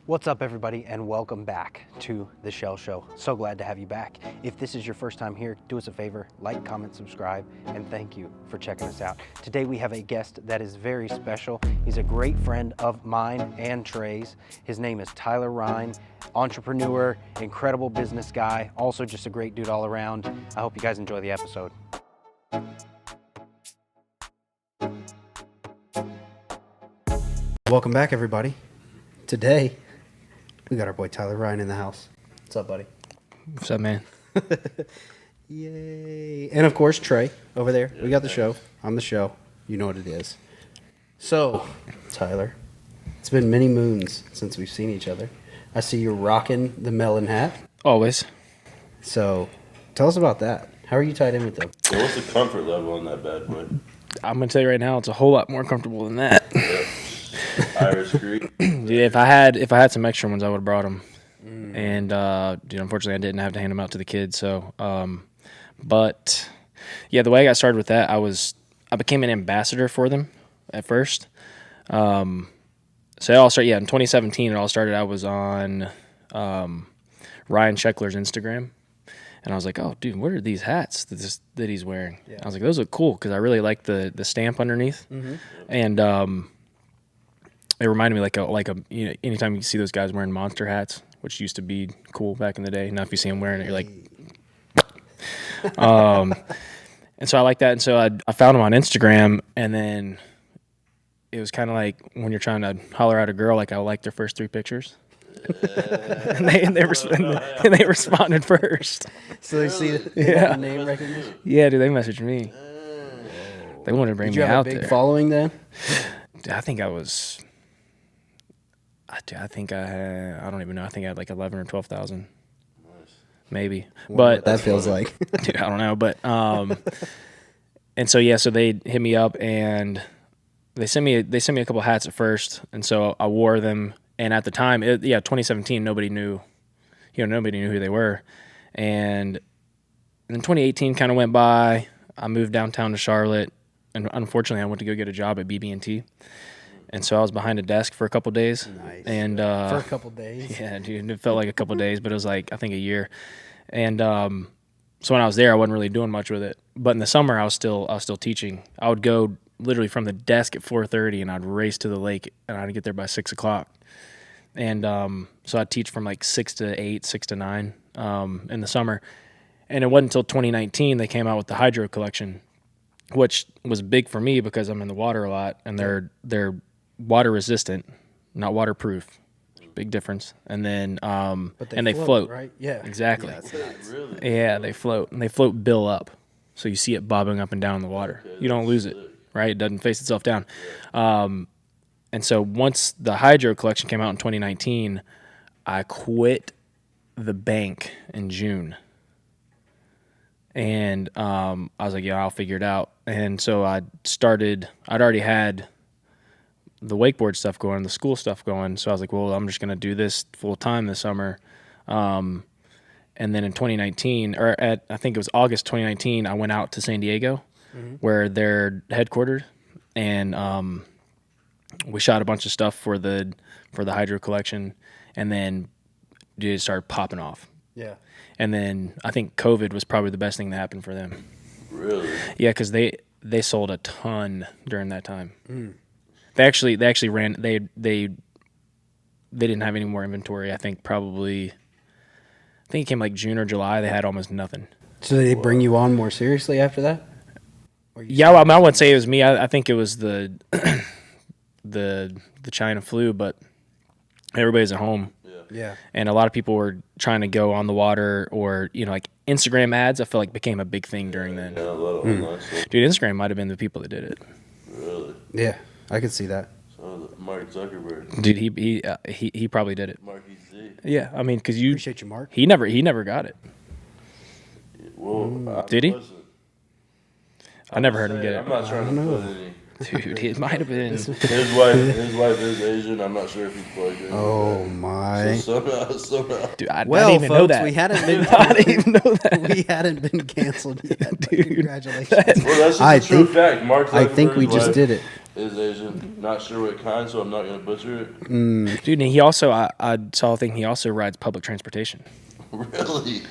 What's up, everybody, and welcome back to The Shell Show. So glad to have you back. If this is your first time here, do us a favor, like, comment, subscribe, and thank you for checking us out. Today we have a guest that is very special. He's a great friend of mine and Trey's. His name is Tyler Rhyne, entrepreneur, incredible business guy, also just a great dude all around. I hope you guys enjoy the episode. Welcome back, everybody. Today, we got our boy Tyler Rhyne in the house. What's up, buddy? What's up, man? Yay. And of course, Trey over there. We got the show. I'm the show. You know what it is. So, Tyler, it's been many moons since we've seen each other. I see you're rocking the melon hat. Always. So, tell us about that. How are you tied in with them? So what's the comfort level on that bad boy? I'm going to tell you right now, it's a whole lot more comfortable than that. Yep. Irish Creek. Dude, if I had some extra ones, I would have brought them. And, dude, unfortunately, I didn't have to hand them out to the kids. So, but, yeah, the way I got started with that, I became an ambassador for them at first. So it all started, in 2017, it all started. I was on Ryan Sheckler's Instagram. And I was like, oh, dude, what are these hats that he's wearing? Yeah. I was like, those look cool because I really like the stamp underneath. Mm-hmm. And it reminded me like a you know, anytime you see those guys wearing monster hats, which used to be cool back in the day. Now if you see them wearing it, you're like, and so I like that. And so I found them on Instagram, and then it was kind of like when you're trying to holler at a girl, like I liked their first 3 pictures. and they responded first. So they see the name recognition? Yeah, dude, they messaged me. They wanted to bring me out there. Did you have a big following then? I think I was... I think I had, I don't even know. I think I had like 11 or 12,000. Nice. Maybe. But that feels like. Dude, I don't know. But, and so, so they hit me up and they sent me a couple hats at first. And so I wore them. And at the time, 2017, nobody knew who they were. And then 2018 kind of went by. I moved downtown to Charlotte. And unfortunately, I went to go get a job at BB&T. And so I was behind a desk for a couple days. Nice. And for a couple days? Yeah, dude. It felt like a couple days, but it was like, I think a year. And so when I was there, I wasn't really doing much with it. But in the summer, I was still teaching. I would go literally from the desk at 4:30, and I'd race to the lake, and I'd get there by 6 o'clock. And so I'd teach from like 6 to 8, 6 to 9 in the summer. And it wasn't until 2019 they came out with the hydro collection, which was big for me because I'm in the water a lot, and they're water resistant, not waterproof. Big difference. And then but they float, right? Yeah, exactly. Yeah, Really? Yeah, they float, and they float bill up, so you see it bobbing up and down in the water. Okay, you don't lose it, right? It doesn't face itself down. And so once the hydro collection came out in 2019, I quit the bank in June. And I was like, I'll figure it out. And so I'd already had the wakeboard stuff going, the school stuff going. So I was like, well, I'm just going to do this full time this summer. And then in 2019, I think it was August 2019, I went out to San Diego, where they're headquartered, and we shot a bunch of stuff for the hydro collection, and then it started popping off. Yeah. And then I think COVID was probably the best thing that happened for them. Really? Yeah, because they sold a ton during that time. Mm. They actually ran. They didn't have any more inventory. I think it came like June or July. They had almost nothing. So did they bring you on more seriously after that? Yeah, well, I wouldn't say it was me. I think it was the the China flu, but everybody's at home. Yeah. And a lot of people were trying to go on the water, or like Instagram ads. I feel like became a big thing during then. Yeah, a lot of online stuff. Dude, Instagram might have been the people that did it. Really? Yeah, I could see that. So Mark Zuckerberg. Dude, he probably did it. Marky Z. Yeah, I mean, because appreciate you, Mark. He never got it. Well, did he? I never heard saying, him get it. I'm not trying to put any. Dude, it might have been. His wife is Asian. I'm not sure if he's plugged in. Oh my! So somehow. Dude, I well, didn't even folks, know that. we hadn't been. I didn't even know that. We hadn't been canceled yet. Dude, congratulations! Well, that's just a true fact. Mark Zuckerberg, I think we just did it. is Asian. Not sure what kind, so I'm not gonna butcher it. Dude, and he also, I saw a thing, he also rides public transportation. Really?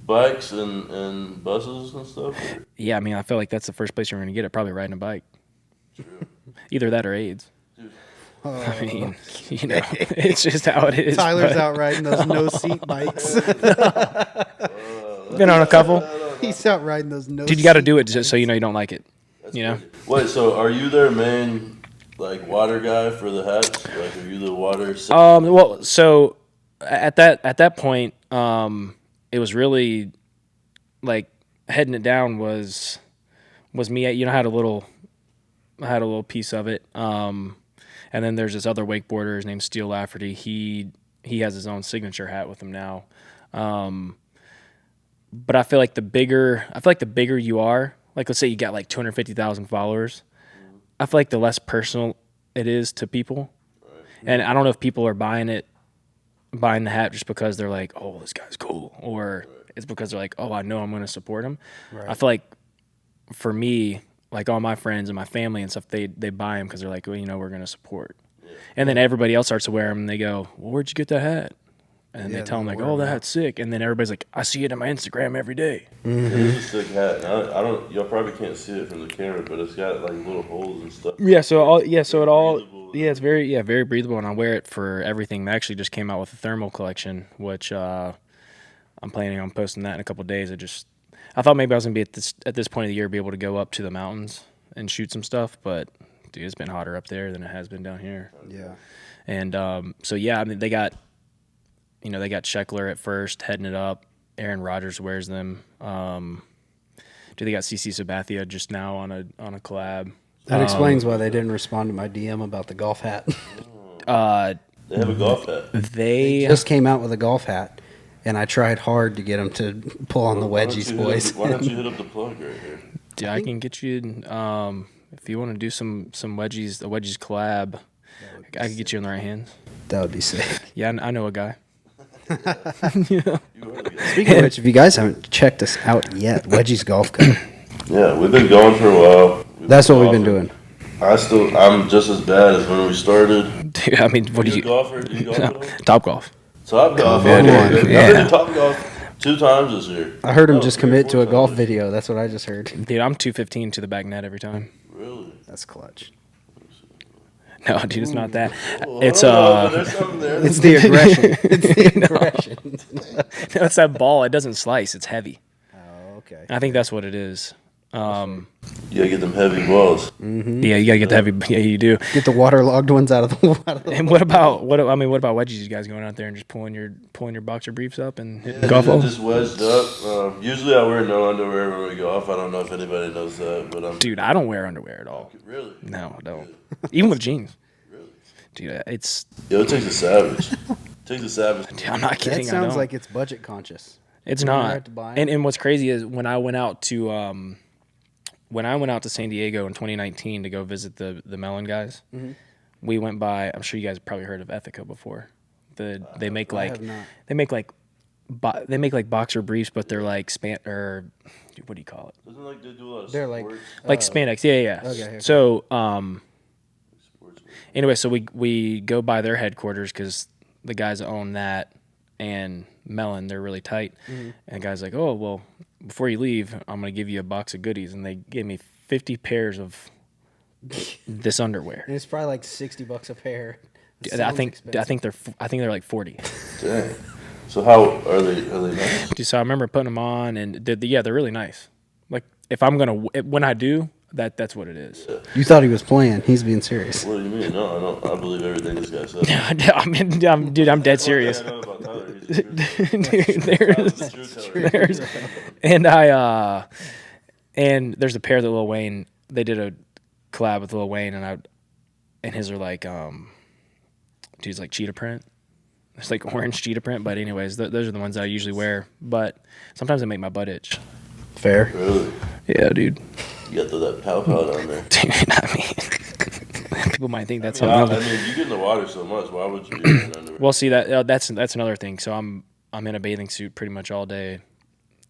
Bikes and buses and stuff? Yeah, I mean, I feel like that's the first place you're going to get it, probably riding a bike. True. Either that or AIDS. Dude. I mean, it's just how it is. Tyler's out riding those no-seat bikes. Been on a couple. He's out riding those no-seat. Dude, you got to do it just so you know you don't like it. That's You know? crazy. Wait, so are you their main like water guy for the hats? Like, are you the water? Well, so at that point, it was really like heading it down was me. You know, I had a little piece of it. And then there's this other wakeboarder. His name's Steele Lafferty. He has his own signature hat with him now. But I feel like the bigger you are, like let's say you got like 250,000 followers, I feel like the less personal it is to people. Right. And I don't know if people are buying the hat just because they're like, oh, this guy's cool, or it's because they're like, oh, I know I'm going to support him. Right. I feel like for me, like all my friends and my family and stuff, they buy them because they're like, well, you know, we're going to support. Yeah. And then everybody else starts to wear them and they go, well, where'd you get that hat? And they tell them like, oh, that hat's sick. And then everybody's like, I see it on my Instagram every day. Mm-hmm. It's a sick hat. I don't. Y'all probably can't see it from the camera, but it's got like little holes and stuff. Yeah. It's very breathable, and I wear it for everything. They actually just came out with a thermal collection, which I'm planning on posting that in a couple of days. I thought maybe I was gonna be at this point of the year be able to go up to the mountains and shoot some stuff, but dude, it's been hotter up there than it has been down here. Yeah. And so yeah, I mean they got Scheckler at first heading it up. Aaron Rodgers wears them. They got CC Sabathia just now on a collab. That explains why they didn't respond to my DM about the golf hat. They have a golf hat. They just came out with a golf hat, and I tried hard to get them to pull on the wedgies, boys. Why don't you hit up the plug right here? Dude, I can get you if you want to do some wedgies, a wedgies collab. I can get you in the right hands. That would be sick. Yeah, I know a guy. Speaking of which, if you guys haven't checked us out yet, Wedgies Golf Co. Yeah, we've been going for a while. That's what we've been doing. I'm just as bad as when we started. Dude, I mean, what do you? Golfer? Do you golf at all? Top Golf. Top Golf. Yeah, dude. I've been to Top Golf 2 times this year. I heard him just commit to a golf video. That's what I just heard. Dude, I'm 215 to the back net every time. Really? That's clutch. No, dude, it's not that. It's there's something there. It's the aggression. It's the aggression. No, it's that ball. It doesn't slice. It's heavy. Oh, okay. I think that's what it is. You gotta get them heavy balls. Mm-hmm. Yeah, you gotta get the heavy. Yeah, you do. Get the waterlogged ones out of the. And what about wedgies? You guys going out there and just pulling your boxer briefs up and hitting golf balls? Just wedged up. Usually I wear no underwear when we golf. I don't know if anybody knows that, but Dude, I don't wear underwear at all. Really? No, I don't. Even with jeans. Really? Dude, It takes a savage. Dude, I'm not kidding. That sounds like it's budget conscious. It's not. And what's crazy is when I went out to San Diego in 2019 to go visit the Melon guys, we went by. I'm sure you guys have probably heard of Ethica before. They make boxer briefs, but they're like what do you call it? Doesn't like they do a lot of They're sports? Like spandex. Yeah. Okay. So anyway, so we go by their headquarters because the guys own that and Melon, they're really tight. Mm-hmm. And the guy's like, oh, well, before you leave, I'm going to give you a box of goodies. And they gave me 50 pairs of this underwear. And it's probably like $60 a pair. I think they're like 40. Dang. So how are they nice? Dude, so I remember putting them on, and they're really nice. Like if I'm when I do, that's what it is. Yeah. You thought he was playing. He's being serious. What do you mean? No, I don't. I believe everything this guy said. I'm dead serious. I know about Tyler. And there's a pair that Lil Wayne, they did a collab with Lil Wayne, and his are like dude's like cheetah print. It's like orange cheetah print, but anyways, those are the ones that I usually wear. But sometimes they make my butt itch. Fair. Really? Yeah, dude. You got to throw that pow down there. Dude, I mean, people might think that's something. I mean, you get in the water so much. Why would you be in underwear? Well, see that's another thing. So I'm in a bathing suit pretty much all day,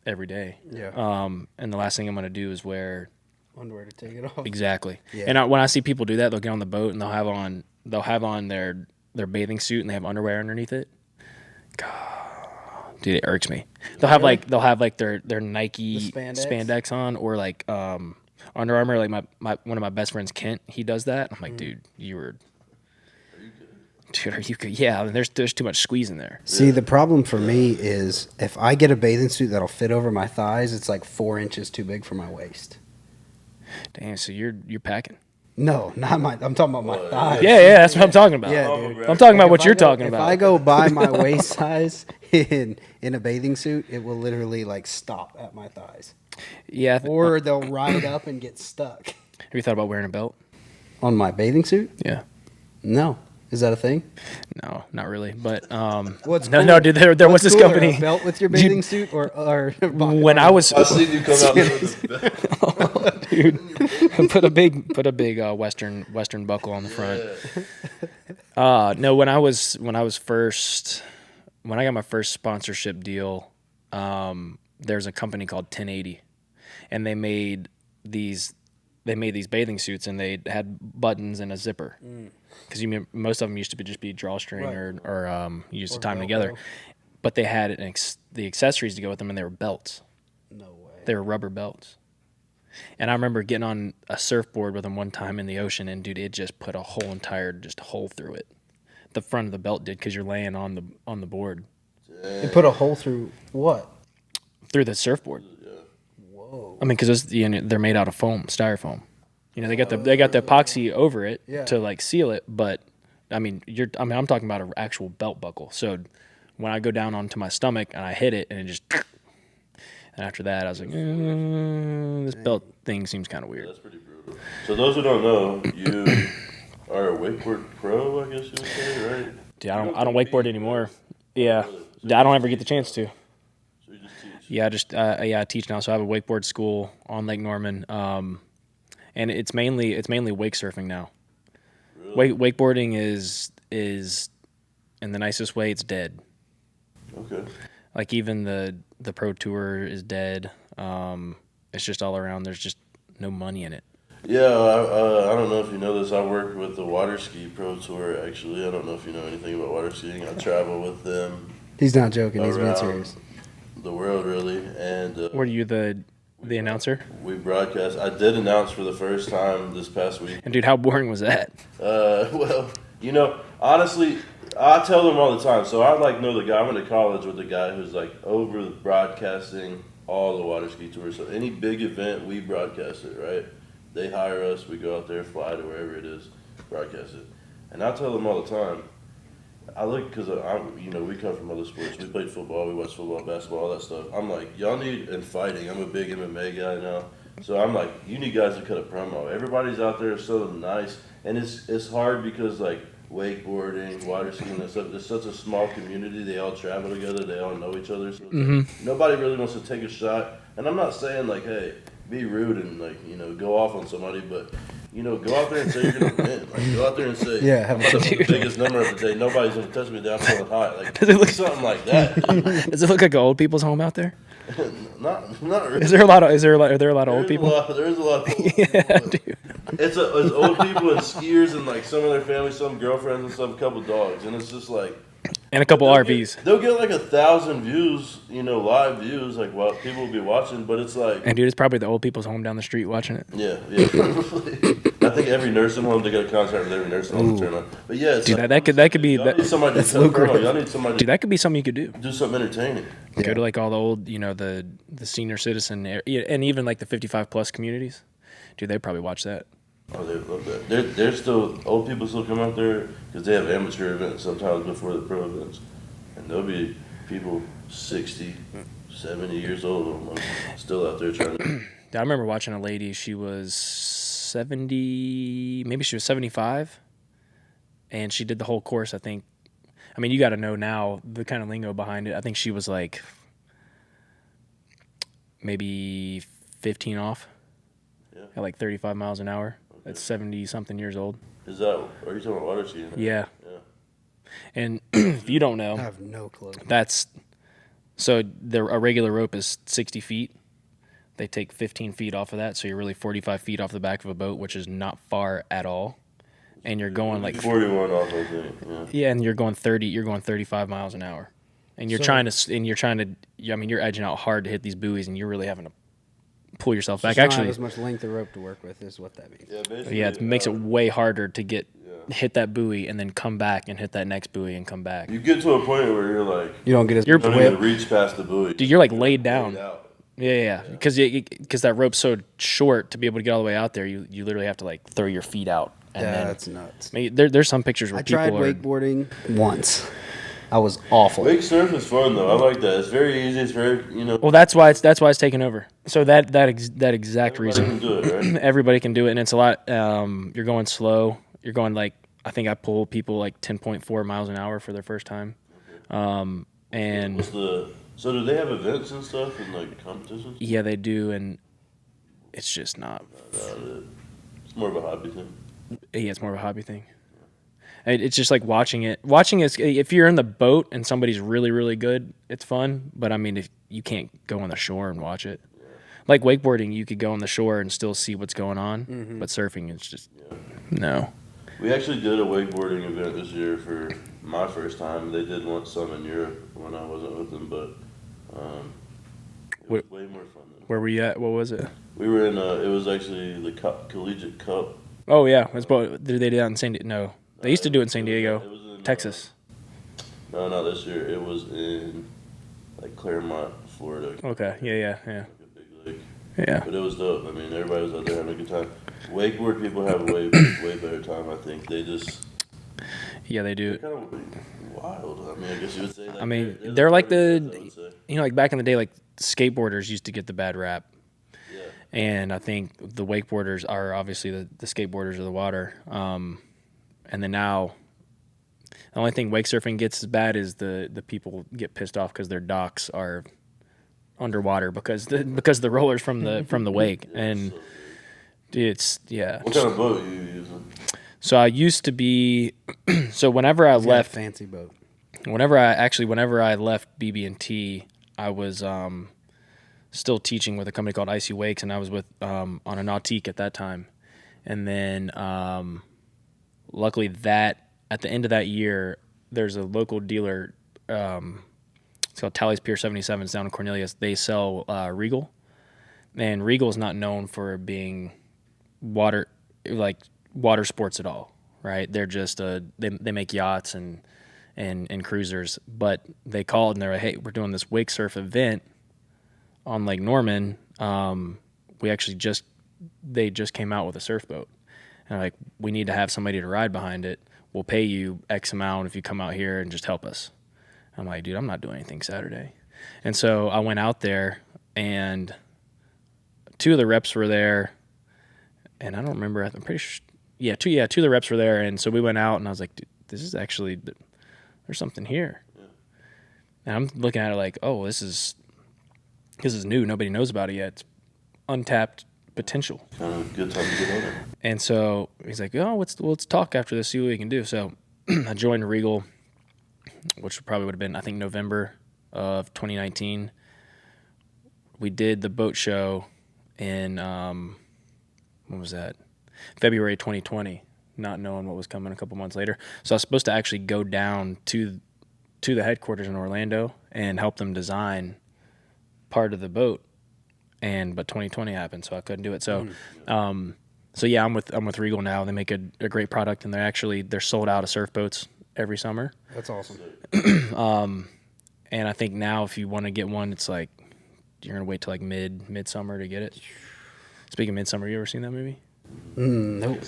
every day. Yeah. And the last thing I'm gonna do is wear underwear to take it off. Exactly. Yeah. And when I see people do that, they'll get on the boat and they'll have on their bathing suit and they have underwear underneath it. God, dude, it irks me. They'll have their Nike The spandex on, or like Under Armour. Like one of my best friends, Kent, he does that. I'm like, dude, are you good? Yeah, I mean, there's too much squeeze in there. See, the problem for me is if I get a bathing suit that'll fit over my thighs, it's like 4 inches too big for my waist. Damn, so you're packing. No, not my. I'm talking about my thighs. Yeah, that's what I'm talking about. Yeah, dude. I'm talking about what you're talking If about. I go by my waist size in a bathing suit, it will literally like stop at my thighs, Yeah. or they'll ride up and get stuck. Have you thought about wearing a belt? On my bathing suit? Yeah. No. Is that a thing? No, not really. But What's no, cooler? no, dude. There was this cooler, company. A belt with your bathing suit, or When I was I seen you come out there with the dude, put a big Western buckle on the front. No, when I got my first sponsorship deal, there's a company called 1080, and they made these bathing suits, and they had buttons and a zipper. Because most of them used to just be drawstring, Right. or used to tie them Velcro. together. But they had the accessories to go with them, and they were belts. No way. They were rubber belts. And I remember getting on a surfboard with them one time in the ocean, and dude, it just put a whole entire hole through it. The front of the belt did, because you're laying on the board. It put a hole through what? Through the surfboard. Whoa. I mean, because they're made out of foam, styrofoam. They got the epoxy over it to like seal it, but I mean, I'm talking about an actual belt buckle. So when I go down onto my stomach and I hit it, and it just, and after that I was like, this belt thing seems kind of weird. That's pretty brutal. So those who don't know, you are a wakeboard pro, I guess you would say, right? Dude, I don't wakeboard anymore. Yeah, I don't ever get the chance to. So you just teach. Yeah, I teach now. So I have a wakeboard school on Lake Norman. And it's mainly wake surfing now. Really? Wakeboarding is in the nicest way, it's dead. Okay. Like even the pro tour is dead. It's just all around. There's just no money in it. Yeah, I don't know if you know this. I work with the water ski pro tour. Actually, I don't know if you know anything about water skiing. I travel with them He's not joking. He's being around serious. the world, really. And Were you the announcer? we broadcast. I did announce for the first time this past week. And dude, how boring was that? Well, honestly, I tell them all the time. So I know the guy. I went to college with the guy who's over broadcasting all the water ski tours. So any big event, we broadcast it, right? They hire us. We go out there, fly to wherever it is, broadcast it. And I tell them all the time. I look because we come from other sports. We played football. We watched football, basketball, all that stuff. I'm like, y'all need in fighting. I'm a big MMA guy now. So I'm like, you need guys to cut a promo. Everybody's out there so nice, and it's hard because wakeboarding, water skiing, and stuff. It's such a small community. They all travel together. They all know each other. So nobody really wants to take a shot. And I'm not saying hey, be rude and go off on somebody, but go out there and say you're gonna win. Go out there and say, Yeah, have I'm gonna put the biggest number of the day. Nobody's gonna touch me. I'm feeling high. Does it look- something like that? Does it look like an old people's home out there? not really. Are there a lot of old people? There is a lot of old Yeah, people. dude. It's old people and skiers and some of their families, some girlfriends and some couple dogs, and it's just And a couple RVs. They'll get 1,000 views, live views, while people will be watching, but it's And dude, it's probably the old people's home down the street watching it. yeah. I think every nursing home, they got a contract with every nursing home to turn on. But yeah, it's Dude, that could be y'all that. need somebody to cut a promo. Y'all need somebody Dude, that could be something you could do. to do something entertaining. Go to all the old, the senior citizen area, and even the 55 plus communities. Dude, they'd probably watch that. Oh, they love that. They're still, old people still come out there because they have amateur events sometimes before the pro events. And there'll be people 60, 70 years old almost still out there trying to. I remember watching a lady, she was 70, maybe she was 75, and she did the whole course, I think. I mean, you got to know now the kind of lingo behind it. I think she was maybe 15 off at 35 miles an hour. Okay. That's 70-something years old. Are you talking about water skiing? Yeah. And if you don't know, I have no clue. a regular rope is 60 feet. They take 15 feet off of that, so you're really 45 feet off the back of a boat, which is not far at all. And you're going like 41 off, I think. yeah, and you're going 35 miles an hour, and you're trying to. I mean, you're edging out hard to hit these buoys, and you're really having to pull yourself back. Just don't Actually, have as much length of rope to work with is what that means. Yeah, basically. yeah, it makes it way harder to hit that buoy and then come back and hit that next buoy and come back. You get to a point where you're like, You don't get as you much don't whip. even reach past the buoy. Dude, you're like laid down. Laid out. Yeah, because that rope's so short to be able to get all the way out there. You literally have to like throw your feet out. And Yeah, then, that's nuts. I mean, there's some pictures where I tried people are. wakeboarding once. I was awful. Wake surf is fun though. I like that. It's very easy. It's very Well, that's why it's taken over. So that exact everybody reason. can do it, right? Everybody can do it, and it's a lot. You're going slow. You're going like I think I pull people like 10.4 miles an hour for their first time. And So do they have events and stuff and like competitions? yeah, they do, and it's just not. It's more of a hobby thing. Yeah, it's more of a hobby thing. It's just like watching it. Watching is if you're in the boat and somebody's really really good, it's fun. But I mean, if you can't go on the shore and watch it, like wakeboarding, you could go on the shore and still see what's going on. Mm-hmm. But surfing, it's just no. We actually did a wakeboarding event this year for my first time. They did want some in Europe when I wasn't with them, but it was way more fun than. Where were you at? What was it? We were in. It was actually the Collegiate Cup. Oh yeah, it's about. Did they do that in San Diego? No, they used to do it in San Diego, It was in, Texas. No, not this year. It was in like Claremont, Florida. Okay, yeah. Like a big lake. Yeah. But it was dope. I mean, everybody was out there having a good time. Wakeboard people have a way better time. I think they just Yeah, they do. kind of wild. I mean, I guess you would say. Like, I mean, they're they're like party guys, I would say. like back in the day, like skateboarders used to get the bad rap. Yeah. And I think the wakeboarders are obviously the skateboarders of the water. And then now, the only thing wake surfing gets as bad is the people get pissed off because their docks are underwater because the rollers from the wake. And it's What kind of boat are you using? So I used to be. So whenever I He's got a left, fancy boat. whenever I left BB&T, I was still teaching with a company called Icy Wakes, and I was with on a nautique at that time. And then luckily that at the end of that year, there's a local dealer. It's called Tally's Pier 77. It's down in Cornelius. They sell Regal, and Regal is not known for being water sports at all, right? They're just they make yachts and cruisers. But they called and they're like, hey, we're doing this wake surf event on Lake Norman. They just came out with a surf boat, and like, we need to have somebody to ride behind it. We'll pay you X amount if you come out here and just help us. I'm like, dude, I'm not doing anything Saturday. And so I went out there, and two of the reps were there, and I don't remember. I'm pretty sure. Two of the reps were there, and so we went out, and I was like, dude, this is actually, there's something here. Yeah. And I'm looking at it like, oh, this is new. Nobody knows about it yet. It's untapped potential. Kind of a good time to get on it. And so he's like, oh, let's talk after this, see what we can do. So I joined Regal, which probably would have been, I think, November of 2019. We did the boat show in, when was that? February 2020, not knowing what was coming a couple months later. So I was supposed to actually go down to the headquarters in Orlando and help them design part of the boat. But 2020 happened, so I couldn't do it. So, yeah, I'm with Regal now. They make a great product, and they're sold out of surf boats every summer. That's awesome. And I think now if you want to get one, it's like you're gonna wait till like midsummer to get it. Speaking of midsummer, you ever seen that movie? Nope.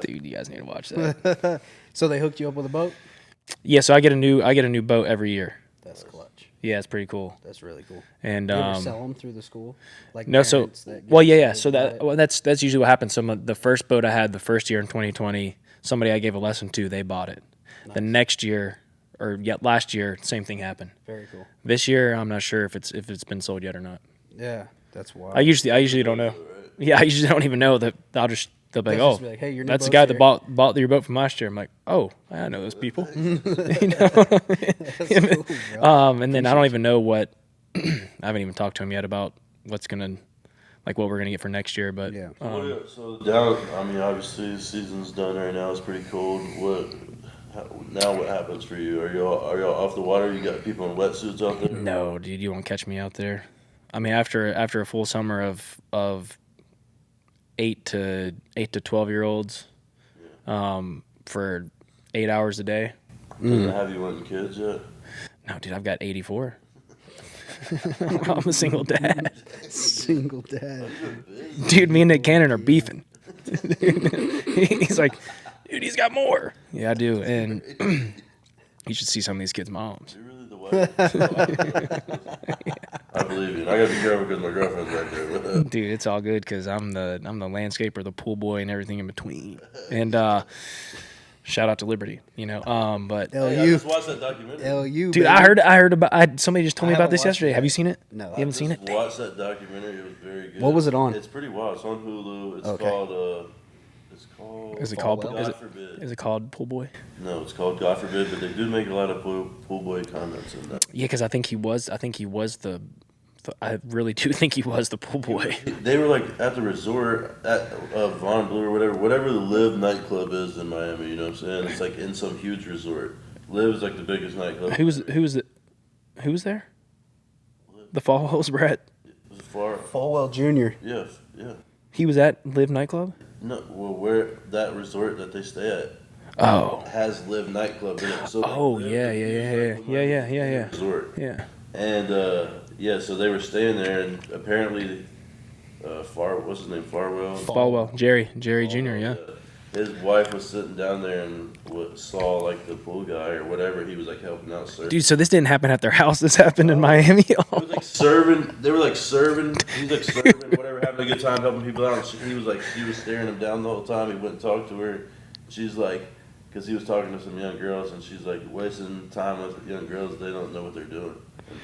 Dude, you guys need to watch that. So they hooked you up with a boat? Yeah, so I get a new boat every year. That's clutch. Yeah, it's pretty cool. That's really cool. And You ever sell them through the school? Like no, so parents that get well, yeah. excited So about it? that's usually what happens. The first boat I had the first year in 2020, somebody I gave a lesson to, they bought it. Nice. The next year, last year, same thing happened. Very cool. This year, I'm not sure if it's been sold yet or not. Yeah, that's wild. I usually don't know. Yeah, I usually don't even know that. They'll be like, They'll oh, just be like, hey, your new that's the boat's guy that here. bought your boat from last year. I'm like, oh, I know those people. You know? That's cool, bro. And then I don't even know what. I haven't even talked to him yet about what's gonna, like what we're gonna get for next year. But Yeah. So down, I mean, obviously the season's done right now. It's pretty cold. Now what happens for you? Are y'all off the water? You got people in wetsuits out there? no, dude, you won't catch me out there. I mean, after a full summer of 8 to 12 year olds, for 8 hours a day. Have you wanting kids yet? No, dude, I've got 84. I'm a single dad. Single dad. Dude, me and Nick Cannon are beefing. He's like, dude, he's got more. Yeah, I do. And you should see some of these kids' moms. You're really the wife. I believe you. I got to be careful because my girlfriend's back there. Dude, it's all good because I'm the landscaper, the pool boy, and everything in between. And shout out to Liberty, But Hey, I just watched that documentary. LU, dude, baby. I heard about. Somebody just told me I about this haven't watched yesterday. it Have you yet. seen it? No. You haven't seen it? Watched that documentary. It was very good. What was it on? It's pretty wild. It's on Hulu. It's Okay. called. It's called. Is it called? Falwell? God forbid. Is it called Pool Boy? No, it's called God forbid. But they do make a lot of pool boy comments in that. Yeah, because I think he was the. I really do think he was the pool boy. They were like at the resort at Von Blue or whatever the Live nightclub is in Miami. You know what I'm saying? It's like in some huge resort. Live is like the biggest nightclub. Who was there? The Falwell's Brett. It was far. Falwell Jr. Yeah. He was at Live nightclub. No, well, where that resort that they stay at Oh. has Live nightclub in it. So Oh, Live yeah. is like resort. Yeah. And so they were staying there, and apparently, what's his name, Falwell, Jerry Jr. Yeah. His wife was sitting down there and saw like the pool guy or whatever. He was like helping out serving. Dude, so this didn't happen at their house. This happened in Miami. He was like serving. They were like serving. He's like serving, whatever, having a good time, helping people out. She was staring him down the whole time. He went and talked to her. She's like, because he was talking to some young girls, and she's like wasting time with young girls. They don't know what they're doing. And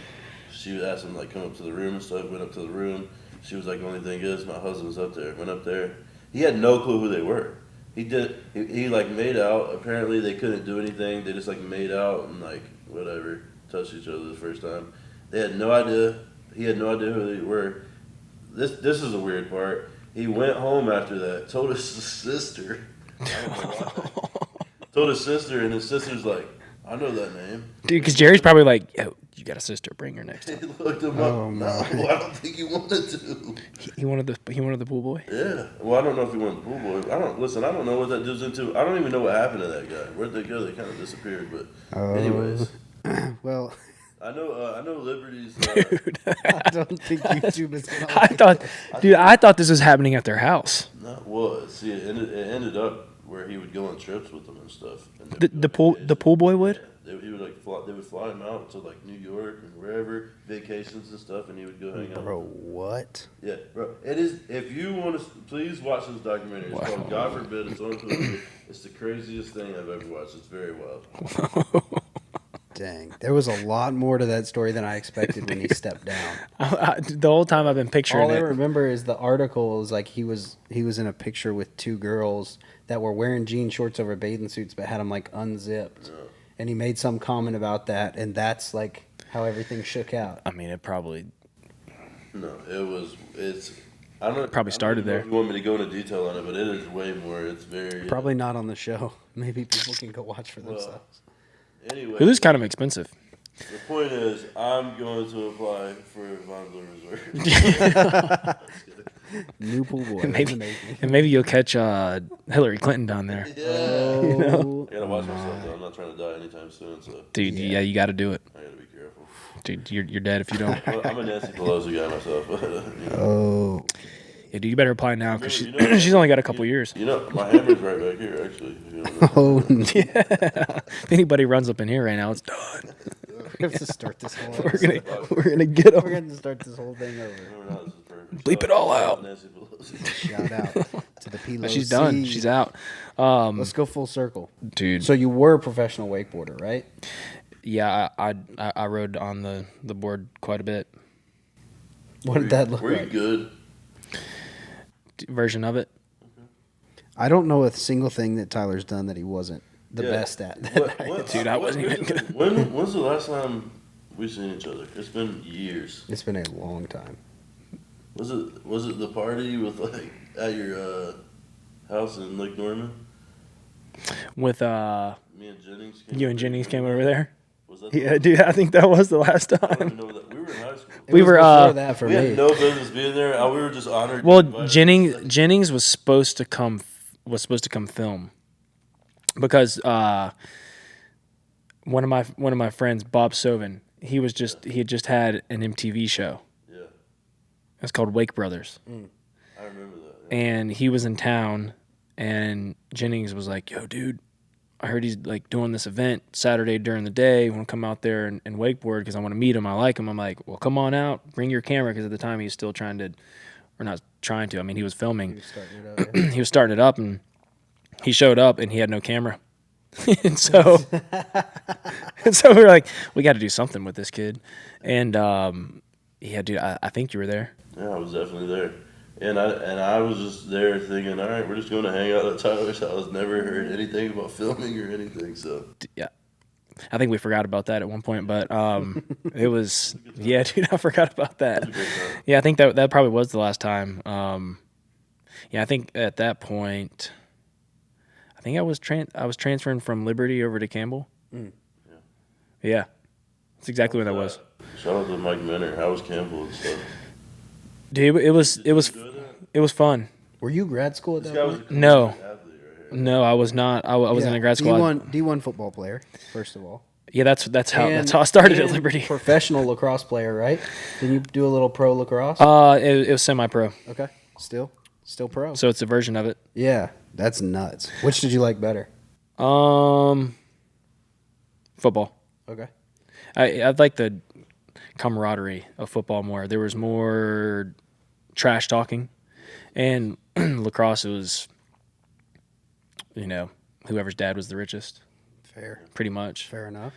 she asked him like come up to the room and stuff. Went up to the room. She was like, the only thing is my husband's up there. Went up there. He had no clue who they were. He did. He like made out. Apparently they couldn't do anything. They just like made out and like whatever, touched each other the first time. They had no idea. He had no idea who they were. This is a weird part. He went home after that. Told his sister. I don't know why. Told his sister, and his sister's like, I know that name. Dude, because Jerry's probably like, yo, you got a sister, bring her next He time. looked him Oh, up. my. No, I don't think he wanted to. He wanted the pool boy. Yeah. Well, I don't know if he wanted the pool boy. I don't know what that dude's into. I don't even know what happened to that guy. Where'd they go? They kind of disappeared. But anyways, Well, I know Liberty's. Dude, I don't think YouTube is gonna. I thought this was happening at their house. Not was. See, it ended up where he would go on trips with them and stuff. And they would The go on the pool boy would. vacation. He would like they would fly him out to like New York and wherever, vacations and stuff, and he would go hang out. Bro, what? Yeah, bro. It is. If you want to, please watch this documentary. It's called God Forbid. It's on Hulu. It's the craziest thing I've ever watched. It's very wild. Dang, there was a lot more to that story than I expected when he stepped down. The whole time I've been picturing All I it. remember is the article was like he was in a picture with two girls that were wearing jean shorts over bathing suits but had them like unzipped. Yeah. And he made some comment about that, and that's like how everything shook out. I mean, it probably. No, it's. I don't know. Probably started there. If you want me to go into detail on it, but it is way more. It's very. Probably not on the show. Maybe people can go watch for themselves. Anyway, Hulu's kind of expensive. the point is, I'm going to apply for Von Blue Resort. New pool boy. And maybe, Amazing. and maybe you'll catch Hillary Clinton down there. Yeah. Oh, I gotta watch myself though. I'm not trying to die anytime soon, so Dude, yeah, you got to do it. I gotta be careful. Dude, you're dead if you don't. Well, I'm a Nancy Pelosi guy myself. But, oh. Yeah, dude, you better apply now because You know- she's only got a couple years. You know, my hammer's right back here, actually. You know, Oh, no. If anybody runs up in here right now, it's done. We have to start this whole. We're gonna get We're them. going to start this whole thing over. remember now, this is perfect. Bleep it all out. Nancy Pelosi. Shout out to the Pelosi. She's done. She's out. Let's go full circle. Dude. So you were a professional wakeboarder, right? Yeah, I rode on the board quite a bit. What did that look Were you like? good? Version of it. I don't know a single thing that Tyler's done that he wasn't the Yeah. best at. Dude, I wasn't even good. When's the last time we seen each other? It's been years. It's been a long time. Was it the party with like at your house in Lake Norman? With Me and Jennings. you and Jennings came over there. Was that? Yeah, dude, I think that was the last I don't time. even know that. We were in high school. It We was were, before that for We me. had no business being there. We were just honored. to Well, be invited. Jennings was supposed to come film because one of my friends, Bob Sovin, he had just had an MTV show. Yeah, It's called Wake Brothers, I remember that. Yeah. and he was in town, and Jennings was like, "Yo, dude, I heard he's like doing this event Saturday during the day. Want to come out there and wakeboard because I want to meet him. I like him." I'm like, "Well, come on out, bring your camera," because at the time he was still trying to, or not trying to. I mean, he was filming. He was starting it up, yeah. He was starting it up, and he showed up, and he had no camera. and so we were like, we got to do something with this kid. And yeah, dude, I think you were there. Yeah, I was definitely there. And I was just there thinking, all right, we're just going to hang out at Tyler's house. Never heard anything about filming or anything. So Yeah, I think we forgot about that at one point, but it was yeah, dude, I forgot about that. it was a great time. Yeah, I think that probably was the last time. Yeah, I think at that point, I think I was transferring from Liberty over to Campbell. Yeah, that's exactly what that was. Shout out to Mike Minner. How was Campbell and stuff? Dude, it was fun. Were you grad school at This that guy was a point? No. athlete right here. No, I was not. I was in a grad school. D1 football player, first of all. Yeah, that's how I started at And Liberty. Professional lacrosse player, right? Did you do a little pro lacrosse? It was semi-pro, Okay, still pro. so it's a version of it. Yeah, that's nuts. Which did you like better? Football. Okay. I like the camaraderie of football more. There was more trash talking, and lacrosse, it was, whoever's dad was the richest, Fair pretty much. enough.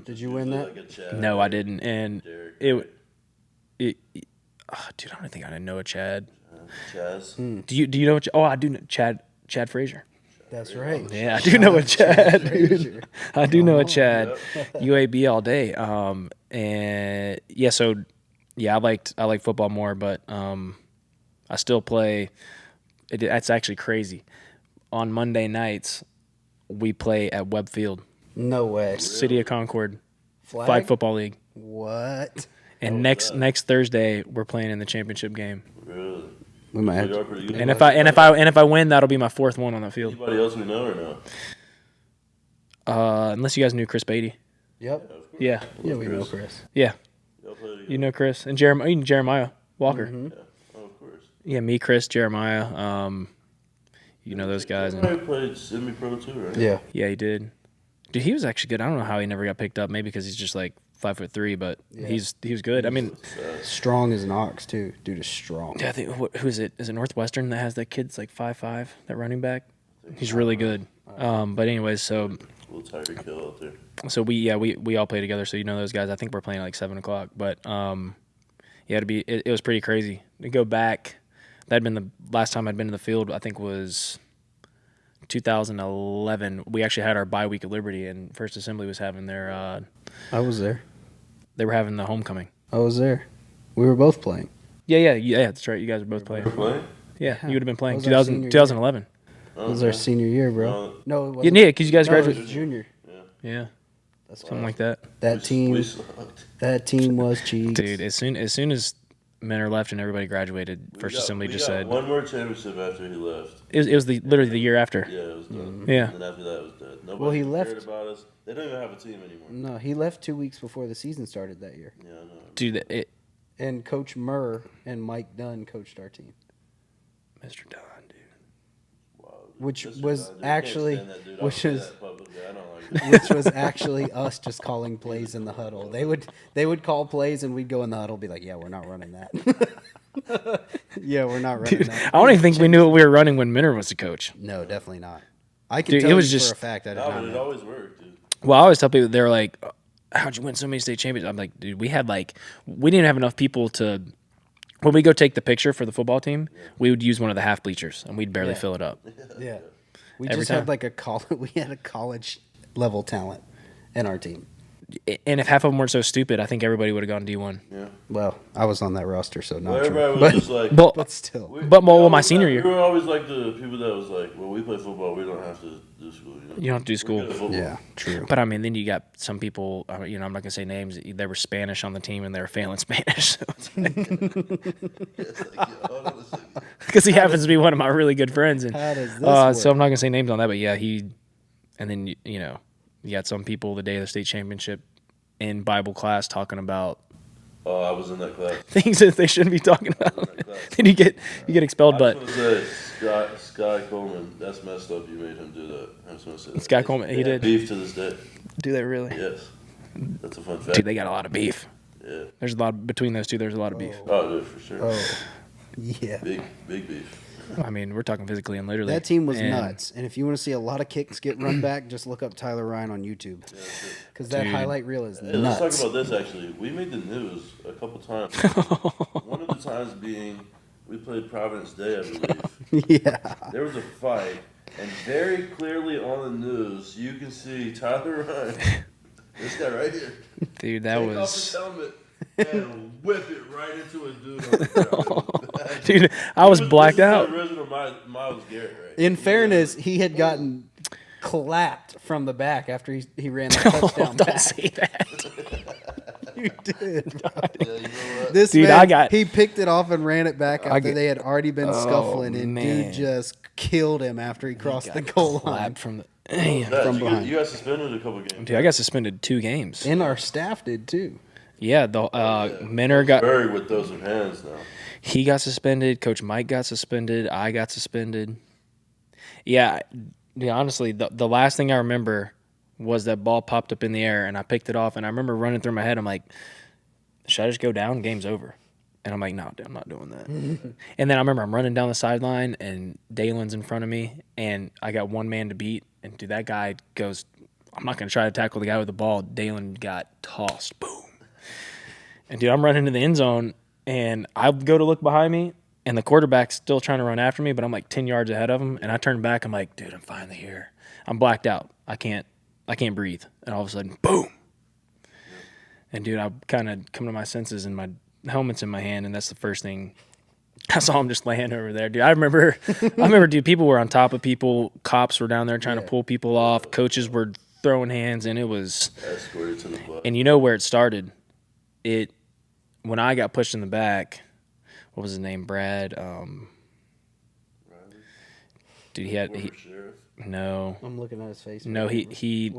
Did you Was win it that? like a Chad No, or I didn't, and Derek, it dude, I don't think I know a Chad. Chaz? Do you know? Oh, I do know Chad Frazier. That's right. Yeah, I do know a Chad. Frazier. Dude. I do know a on. Chad. UAB all day. And yeah, so yeah, I liked football more, but I still play. That's actually crazy. On Monday nights, we play at Webb Field, No way. City of Concord, Flag? Flag Football League. What? And next Thursday, we're playing in the championship game. Really? We might have They are to. pretty good. And if I win, that'll be my fourth one on the field. Anybody else we know or no? Unless you guys knew Chris Beatty. Yep. Of course. Yeah, Yeah, we know Chris. yeah. Y'all play together. You know Chris and Jeremiah Walker. Yeah. Oh, of course. Yeah, me, Chris, Jeremiah. You know those guys. And, Jeremiah played semi-pro too, right? Yeah. yeah, he did. Dude, he was actually good. I don't know how he never got picked up. Maybe because he's just like 5'3", but Yeah. he was good. I mean, Strong as an ox too. Dude is strong. I think who is it? Is it Northwestern that has that kid that's like 5'5", that running back? He's really good. But anyways, so Little Tyreek Hill out there. we all play together. So you know those guys. I think we're playing at like 7:00. But yeah, it was pretty crazy to go back. That'd been the last time I'd been in the field. I think was 2011. We actually had our bye week at Liberty, and First Assembly was having their. I was there. They were having the homecoming. I was there. We were both playing. Yeah. That's right. You guys were both You're playing. playing? Yeah, you would have been playing. That was our senior year. 2011. It was our senior year, bro. No, it Yeah, wasn't. because you guys No, it graduated. was junior. Yeah, That's something like that. That We team. sucked. That team was cheeks. Dude, as soon as Menor left and everybody graduated, First Assembly just said one more championship after he left. it was literally the year after. Yeah, it was done. Yeah. And after that, it was dead. Nobody Well, he cared left- about us. They don't even have a team anymore. No, he left 2 weeks before the season started that year. Yeah, I know. Dude, And Coach Murr and Mike Dunn coached our team, Mr. Don, dude. Wow. which Mr. was Dunn, dude, I can't actually, stand that dude. I'll which say is, that publicly. I don't like that. which was actually us just calling plays in the huddle. They would call plays and we'd go in the huddle, and be like, "Yeah, we're not running that." Yeah, we're not running Dude, that. I don't even think we knew what we were running when Menor was the coach. No, definitely not. I can Dude, tell it was you just- for a fact I did No, not but it know. always worked, dude. Well, I always tell people, they're like, how'd you win so many state championships? I'm like, dude, we didn't have enough people to, when we go take the picture for the football team, we would use one of the half bleachers and we'd barely Yeah. fill it up. Yeah, we Every just time. had like we had a college level talent in our team. And if half of them weren't so stupid, I think everybody would have gone D1. Yeah. Well, I was on that roster, so Well, not everybody true. was just like, But, But still. my senior year. We were always like the people that was like, well, we play football, we don't have to do school. You don't have to do We're school. good at football. Yeah, true. But I mean, then you got some people. I'm not gonna say names. They were Spanish on the team, and they were failing Spanish. Because he happens to be one of my really good friends, and How does this work? so I'm not gonna say names on that. But yeah, he. And then you got some people the day of the state championship in Bible class talking about Oh, I was in that class. things that they shouldn't be talking about. Then you get expelled. I But was gonna say, Sky Coleman, that's messed up. You made him do that. I was gonna say that. Sky Coleman, he did. Beef to this day. do they really? Yes, that's a fun fact. Dude, they got a lot of beef. Yeah. There's a lot between those two. There's a lot of beef. Oh, dude, for sure. Oh, yeah. Big beef. I mean, we're talking physically and literally. That team was And nuts. And if you want to see a lot of kicks get run back, just look up Tyler Rhyne on YouTube. Because that Dude. highlight reel is Hey, nuts. let's talk about this actually. We made the news a couple times. One of the times being we played Providence Day, I believe. Yeah. There was a fight, and very clearly on the news, you can see Tyler Rhyne, this guy right here, Dude, that take was. off his helmet and whip it right into a dude on the ground. Dude, I was blacked out. The original Miles Garrett, right? In fairness, he had gotten clapped from the back after he ran the touchdown Don't back. say that. You did. Yeah, you know what? This Dude, man, he picked it off and ran it back after get- they had already been scuffling, and man. dude just killed him after he crossed the goal line. Clapped from the. That, from you, behind. you got suspended a couple games. Dude, I got suspended 2 games. And our staff did too. Yeah, the Minner got. Buried with those in hands now. He got suspended. Coach Mike got suspended. I got suspended. Yeah, honestly, the last thing I remember was that ball popped up in the air, and I picked it off, and I remember running through my head. I'm like, should I just go down? Game's over. And I'm like, no, I'm not doing that. And then I remember I'm running down the sideline, and Dalen's in front of me, and I got one man to beat. And, dude, that guy goes, I'm not going to try to tackle the guy with the ball. Dalen got tossed. Boom. And, dude, I'm running into the end zone, and I go to look behind me, and the quarterback's still trying to run after me, but I'm like 10 yards ahead of him. And I turn back. I'm like, dude, I'm finally here. I'm blacked out. I can't breathe. And all of a sudden, boom. And, dude, I kind of come to my senses, and my helmet's in my hand, and that's the first thing. I saw him just laying over there, dude. I remember, dude, people were on top of people. Cops were down there trying to pull people off. Coaches were throwing hands, and it was. Escorted to the butt. And you know where it started? When I got pushed in the back. What was his name? Brad. Dude, Sheriff. no, I'm looking at his face. no. He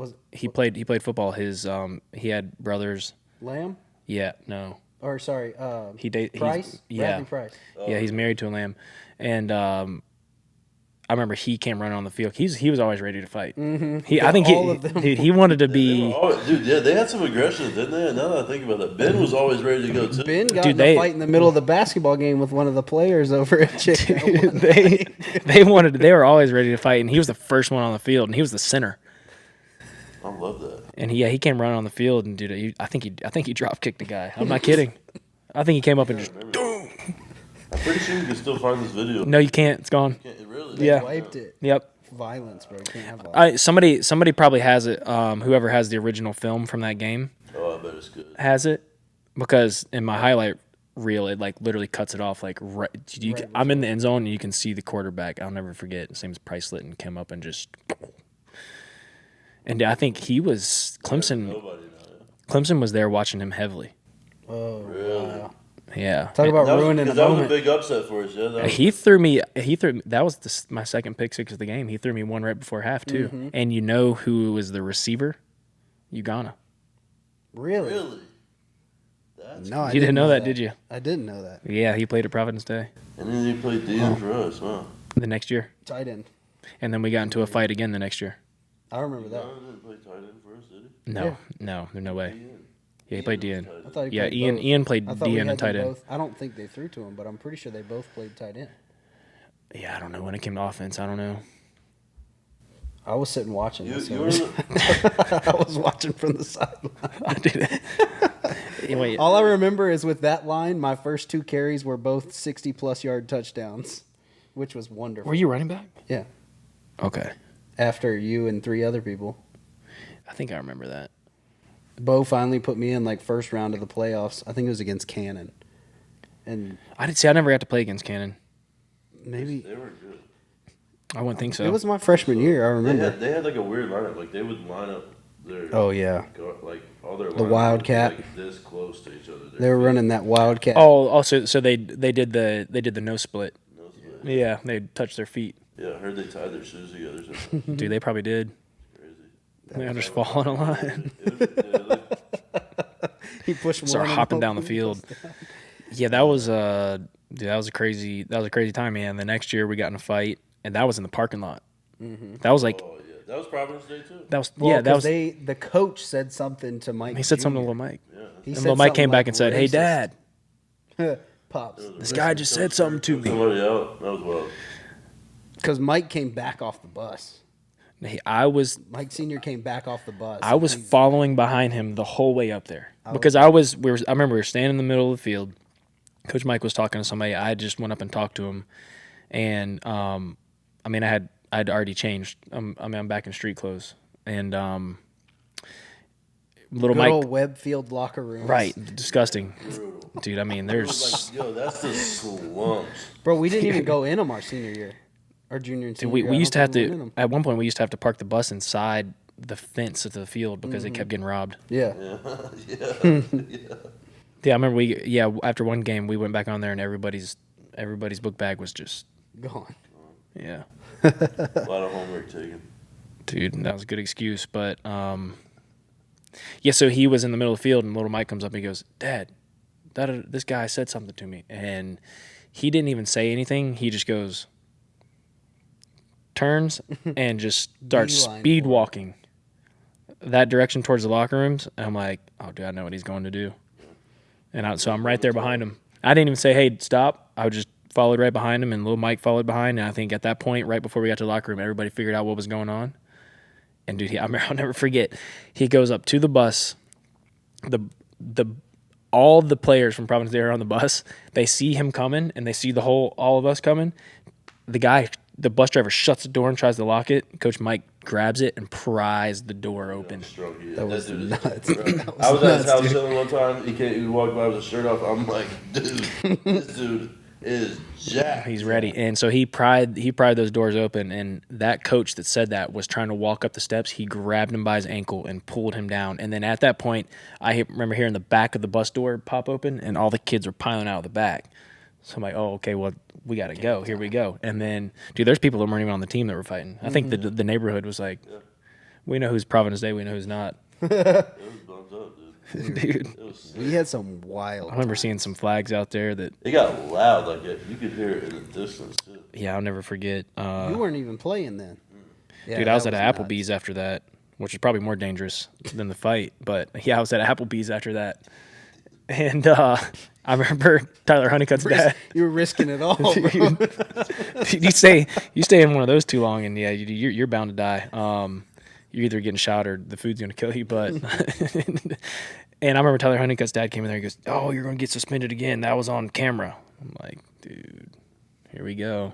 played football. He had brothers. Lamb? Yeah, no. Or sorry, Yeah, Price? Bradley Price. yeah. He's married to a lamb, and I remember he came running on the field. He was always ready to fight. Mm-hmm. I think all of them. dude, he wanted to be. Dude, yeah, they had some aggression, didn't they? Now that I think about that, Ben was always ready to go too. Ben got Dude, in a fight in the middle of the basketball game with one of the players over at Chicago. They were always ready to fight, and he was the first one on the field, and he was the center. I love that. And he came running on the field, and dude, I think he drop kicked the guy. I'm not kidding. I think he came up and just. I'm pretty sure you can still find this video. No, you can't. It's gone. Can't, really? Yeah. Wiped it. Yep. Violence, bro. You can't have violence. Somebody probably has it. Whoever has the original film from that game Oh, I bet it's good. has it, because in my highlight reel it like literally cuts it off like right. I'm in the end zone and you can see the quarterback. I'll never forget. His name is Price Litton. Came up and just. And I think he was Clemson. Nobody now. Yeah. Clemson was there watching him heavily. Oh, Really? wow. Yeah. Talk about That was, ruining a 'cause that was a moment. big upset for us. Yeah. That was, He threw me. That was my second pick six of the game. He threw me one right before half too. Mm-hmm. And you know who was the receiver? Ugana. Really? really? That's No, I You didn't know that, did you? I didn't know that. Yeah, he played at Providence Day And then he played DM for us, huh? the next year, Tight end. and then we got into a fight again the next year. I remember that. Gunnar didn't play tight end for us, did he? No, Yeah. no, there's no way. Ian. Yeah, he played Ian DN. was tight I end. thought he Yeah, played both. Ian played I thought we DN had and tight them end. both. I don't think they threw to him, but I'm pretty sure they both played tight end. Yeah, I don't know when it came to offense. I don't know. I was sitting watching You, this. you so were it was- the, I was watching from the sideline. Dude. Wait, All I remember is with that line, my first 2 carries were both 60-plus yard touchdowns, which was wonderful. were you running back? Yeah. Okay, After you and 3 other people. I think I remember that. Bo finally put me in like first round of the playoffs. I think it was against Cannon. And I didn't see. I never got to play against Cannon. maybe They were good. I wouldn't think so. it was my freshman year. I remember. They had like a weird lineup. Like they would line up their Oh yeah, like all their The lineup Wildcat. would be, like this close to each other. they were running that Wildcat. Also, so they did the no split. No split. Yeah, they touched their feet. Yeah, I heard they tied their shoes together. So Dude, they probably did. crazy. They were just falling a line. He pushed Start one and hopping both down the of them field. goes down. Yeah, that was dude, that was a crazy time, man. The next year we got in a fight, and that was in the parking lot. That was like Oh yeah, that was Providence Day too. that was Well, yeah that 'cause was. the coach said something to Mike. He said something to Jr. little Mike, Yeah. He and said little Mike came something back like and said, "Hey, racist. Dad, Pops, this guy just said something to me." Somebody out. That was wild. because Mike came back off the bus. I was Mike Senior came back off the bus. I was following behind him the whole way up there because I remember we were standing in the middle of the field. Coach Mike was talking to somebody. I just went up and talked to him, and I mean I'd already changed. I'm back in street clothes, and little Good Mike, old Webfield locker room. right? Disgusting, Brutal. dude. I mean, It there's was like, yo, that's the slumps. Bro, we didn't even go in them our senior year. Our junior and senior we, year. we I used to don't have think we went in to at one point we used to have to park the bus inside the fence of the field because they kept getting robbed. 'em. Yeah. Yeah, I remember after one game we went back on there and everybody's book bag was just Gone. yeah. A lot of homework taken. Dude, that was a good excuse, but yeah, so he was in the middle of the field and little Mike comes up and he goes, "Dad, this guy said something to me." And he didn't even say anything. He just goes turns and just starts Beeline speed for it. walking that direction towards the locker rooms. And I'm like, "Oh, dude, I know what he's going to do." And so I'm right there behind him. I didn't even say, "Hey, stop." I just followed right behind him, and little Mike followed behind. And I think at that point, right before we got to the locker room, everybody figured out what was going on. And dude, I'll never forget. He goes up to the bus. All the players from Providence Day are on the bus. They see him coming, and they see all of us coming. The bus driver shuts the door and tries to lock it. Coach Mike grabs it and pries the door open. That was dude is nuts. different, bro. I was at his house chilling one time. He walked by with his shirt off. I'm like, dude, this dude is jacked. He's ready, and so he pried those doors open. And that coach that said that was trying to walk up the steps. He grabbed him by his ankle and pulled him down. And then at that point, I remember hearing the back of the bus door pop open, and all the kids were piling out of the back. So I'm like, oh, okay, well, we got to go. Here we go. And then, dude, there's people that weren't even on the team that were fighting. I think the neighborhood was like, we know who's Providence Day, we know who's not. It was bumped up, dude. Dude, It was sick. We had some wild. I remember seeing some flags out there that, It got loud, like you could hear it in the distance too. yeah, I'll never forget. You weren't even playing then. Yeah, Dude, I was that at nuts. Applebee's after that, which is probably more dangerous than the fight. But yeah, I was at Applebee's after that. And I remember Tyler Honeycutt's dad. You were risking it all, bro. Dude, you stay in one of those too long, and yeah, you're bound to die. You're either getting shot or the food's gonna kill you. But and I remember Tyler Honeycutt's dad came in there. He goes, "Oh, you're gonna get suspended again. That was on camera." I'm like, dude, here we go.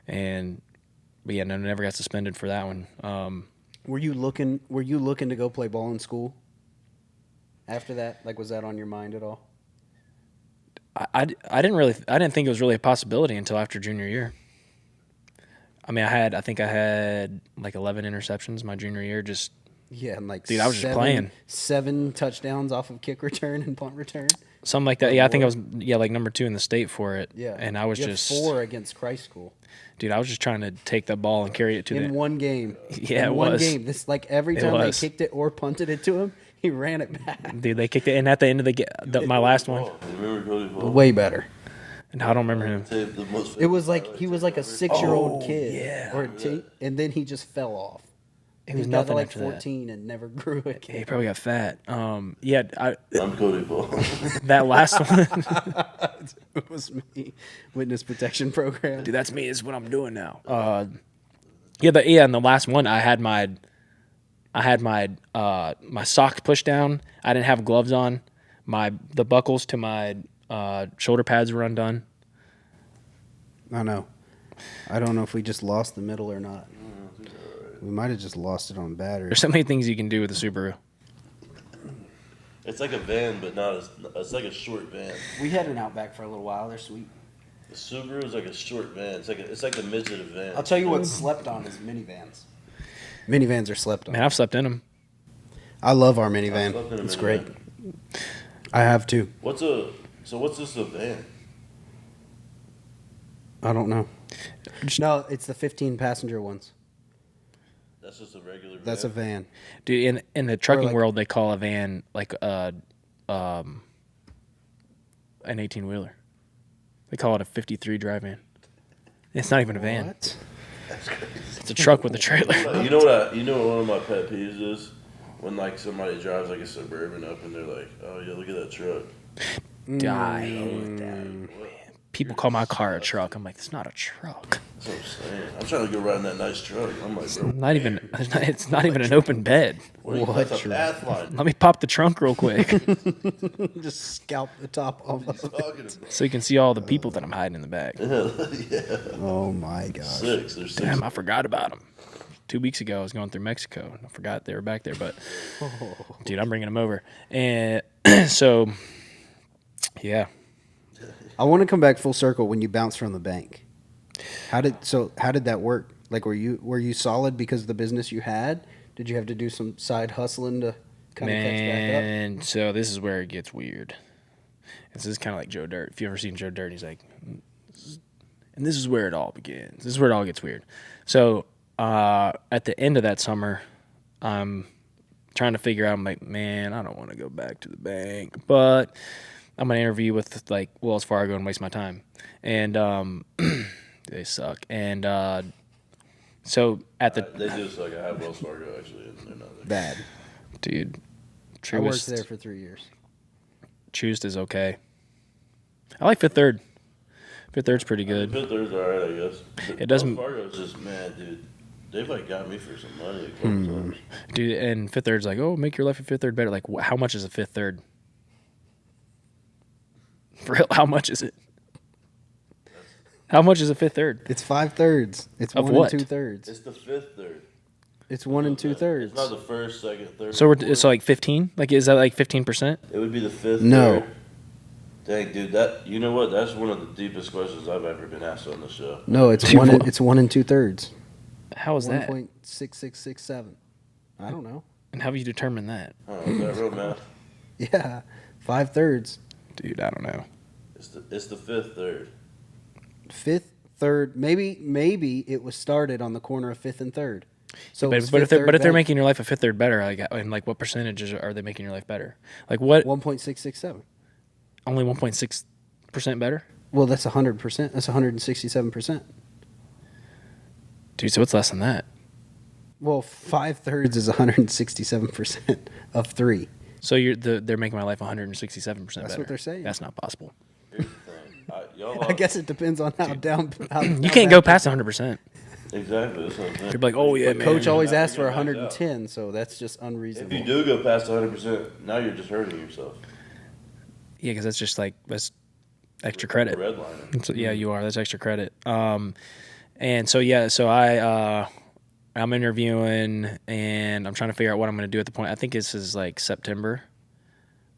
But yeah, no, never got suspended for that one. Were you looking to go play ball in school? After that, like, was that on your mind at all? I didn't think it was really a possibility until after junior year. I mean, I think I had like 11 interceptions my junior year. Just Yeah, and like Dude, I was just playing. 7 touchdowns off of kick return and punt return. something like that. Yeah, I think I was like number 2 in the state for it. Yeah, and I was you had just 4 against Christ School dude. I was just trying to take that ball and carry it to in the one game. Yeah, in it one was. game. This like every It time they was. kicked it or punted it to him, he ran it back. dude. They kicked it, and at the end of my last one, Oh, you remember Cody Paul? Way better. and I don't remember him. Taped the most It was famous like highlight he was tape like a ever. 6-year-old kid, yeah. or and then he just fell off. He was He got to nothing like after that. 14 and never grew He again. probably got fat. I'm Cody Paul. That last one, It was me. Witness protection program. dude. That's me. Is what I'm doing now. And the last one, I had my my socks pushed down. I didn't have gloves on. The buckles to my shoulder pads were undone. I know. I don't know if we just lost the middle or not. We might have just lost it on battery. There's so many things you can do with a Subaru. It's like a van, but not as. It's like a short van. We had an Outback for a little while. They're sweet. The Subaru is like a short van. It's like the midget of van. I'll tell you what's slept on is minivans. Minivans are slept on. Man, I've slept in them. I love our I slept in minivan. a It's minivan. great. I have too. What's this a van? I don't know. No, it's the 15 passenger ones. That's just a regular van. That's a van. Dude, in the trucking like- world, they call a van like an 18-wheeler. They call it a 53 dry van. It's not even a van. What? It's a truck with a trailer. You know what one of my pet peeves is? When like somebody drives like a Suburban up and they're like, "Oh yeah, look at that truck." Die. People call my car a truck. I'm like, it's not a truck. That's what I'm saying. I'm trying to go ride in that nice truck. I'm like, bro, Not even. It's not even an open bed. that's a truck? path line. Let me pop the trunk real quick, Just scalp the top off. What are you talking about? so you can see all the people that I'm hiding in the back. Oh my gosh. There's six. Damn, I forgot about them. 2 weeks ago, I was going through Mexico, and I forgot they were back there. But dude, I'm bringing them over, and so yeah. I want to come back full circle when you bounced from the bank. How did that work? Like, were you solid because of the business you had? Did you have to do some side hustling to kind of catch back up? And so this is where it gets weird. This is kind of like Joe Dirt. If you ever seen Joe Dirt, he's like, and this is where it all begins. This is where it all gets weird. So at the end of that summer, I'm trying to figure out, I'm like, man, I don't want to go back to the bank, but I'm going to interview with like Wells Fargo and waste my time. And they suck. And so at the... They do suck. I have Wells Fargo actually, and they're not there. Bad. Dude, I worked Truist, there for 3 years. Truist is okay. I like Fifth Third. Fifth Third's pretty good. Fifth Third's alright, I guess. It doesn't- Wells Fargo's just, man, dude. They've like got me for some money a couple times. Dude, and Fifth Third's like, oh, make your life at Fifth Third better. Like, how much is a Fifth Third? For real, how much is it? How much is a Fifth Third? It's 5/3. It's Of 1 what? and 2/3. It's the Fifth Third. It's 1 and 2/3. It's not the first, second, third. So fourth. it's like 15? Like, is that like 15%? It would be the fifth. No. Third. Dang, dude, you know what? That's one of the deepest questions I've ever been asked on the show. No, it's Dude, 1 and 2/3. How is that? 1.6667. I don't know. And how have you determined that? Oh, is that real math? Yeah, 5/3. Dude, I don't know. It's the Fifth Third. 5th, 3rd. Maybe it was started on the corner of 5th and 3rd. So But it's if Fifth they're Third Bank. making your life a Fifth Third better, like, and like what percentages are they making your life better? Like what? 1.667. Only 1.6% better? Well, that's 100%. That's 167%. Dude, so it's less than that. Well, 5/3 is 167% of 3. So they're making my life 167% better. That's what they're saying. That's not possible. Here's the thing. Y'all I guess it depends on how down. How, You can't go past 100%. Exactly. That's what I'm saying. You're like, oh yeah, man. Coach always You have asks to for get it maxed 110, so that's just If unreasonable. you do go past 100%, now you're just hurting yourself. Yeah, because that's just like that's extra credit. Red line. So, yeah, you are. That's extra credit. And so I'm interviewing and I'm trying to figure out what I'm going to do at the point. I think this is like September,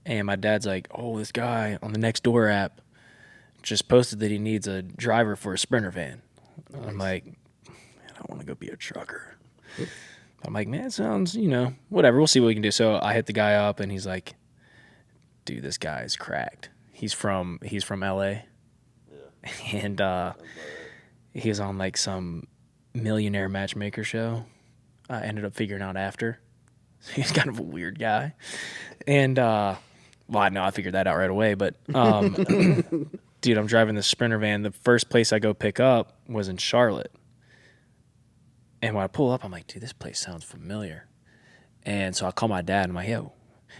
and my dad's like, "Oh, this guy on the Nextdoor app just posted that he needs a driver for a Sprinter van." Nice. I'm like, "Man, I want to go be a trucker." I'm like, "Man, it sounds, whatever. We'll see what we can do." So I hit the guy up, and he's like, "Dude, this guy is cracked. He's from LA." Yeah. And he was on like some millionaire matchmaker show. I ended up figuring out after. He's kind of a weird guy. And I know I figured that out right away, but dude, I'm driving the Sprinter van. The first place I go pick up was in Charlotte. And when I pull up, I'm like, dude, this place sounds familiar. And so I call my dad. I'm like, yo,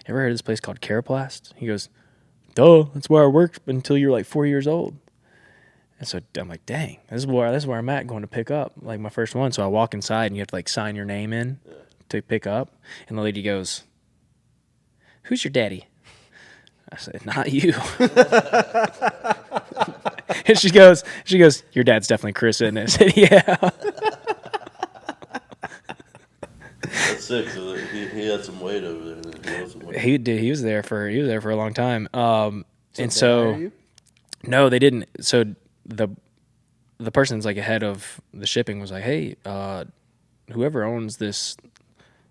ever heard of this place called Caraplast? He goes, duh, that's where I worked until you're like 4 years old. And so I'm like, dang, this is where I'm at going to pick up, like my first one. So I walk inside and you have to like sign your name in to pick up. And the lady goes, who's your daddy? I said, not you. And she goes, your dad's definitely Chris, isn't it? I said, yeah. That's sick, so he had some weight over there. And he lost some weight. He did. He was there for a long time. So And they so hire you? no, they didn't. So the person's like ahead of the shipping was like, hey, whoever owns this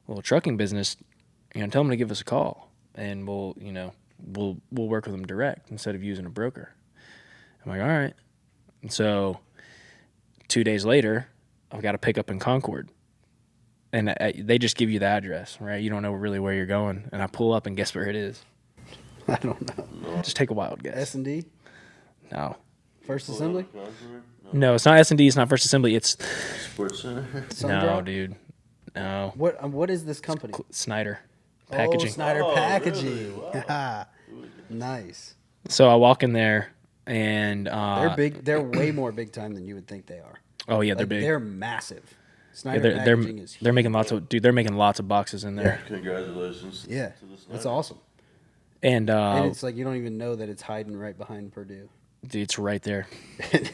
little trucking business, tell them to give us a call, and we'll work with them direct instead of using a broker. I'm like, all right. And so 2 days later, I've got to pick up in Concord. And they just give you the address, right? You don't know really where you're going. And I pull up and guess where it is. I don't know. Just take a wild guess. S&D? No. First Assembly? No, it's not S&D. It's not First Assembly. It's Sports Center. no, Sundrop? dude. No. What is this company? Snyder Packaging. Oh, Snyder Oh, Packaging. really? Wow. Nice. So I walk in there and They're big. They're way more big time than you would think they are. Oh yeah, they're Like, big. They're massive. Yeah, Snyder Packaging is huge. they're making lots of boxes in there. Congratulations. Yeah, to the that's Snyder. awesome. And And it's like you don't even know that it's hiding right behind Purdue. it's right there.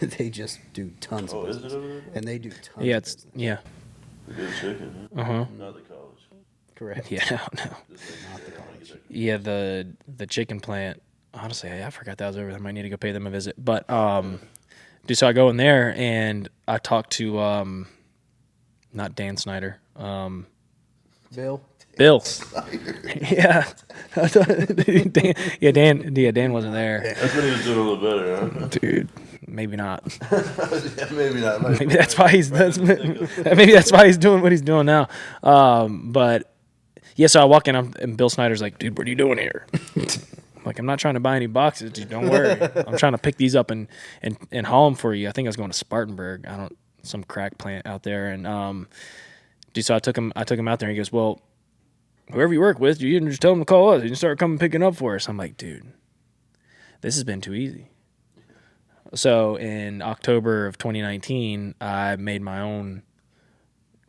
They just do tons of Oh, is business. it over there? And they do tons Yeah, of it's business. yeah. Good chicken. Huh? Uh-huh. Not the college. Correct. Yeah, no. Just like, Not the college. Yeah, the chicken plant. Honestly, I forgot that was over there. I might need to go pay them a visit. But dude, so I go in there and I talk to not Dan Snyder, Bill? Bill. Yeah, Dan wasn't there, That's when he was doing a little better, huh? dude. Maybe not. Yeah, maybe not. Maybe that's why he's doing what he's doing now. But yeah, so I walk in and Bill Snyder's like, dude, what are you doing here? Like, I'm not trying to buy any boxes, dude. Don't worry. I'm trying to pick these up and haul them for you. I think I was going to Spartanburg. Some crack plant out there. And dude, so I took him out there. And he goes, well, whoever you work with, you can just tell them to call us. You can start coming picking up for us. I'm like, dude, this has been too easy. So in October of 2019, I made my own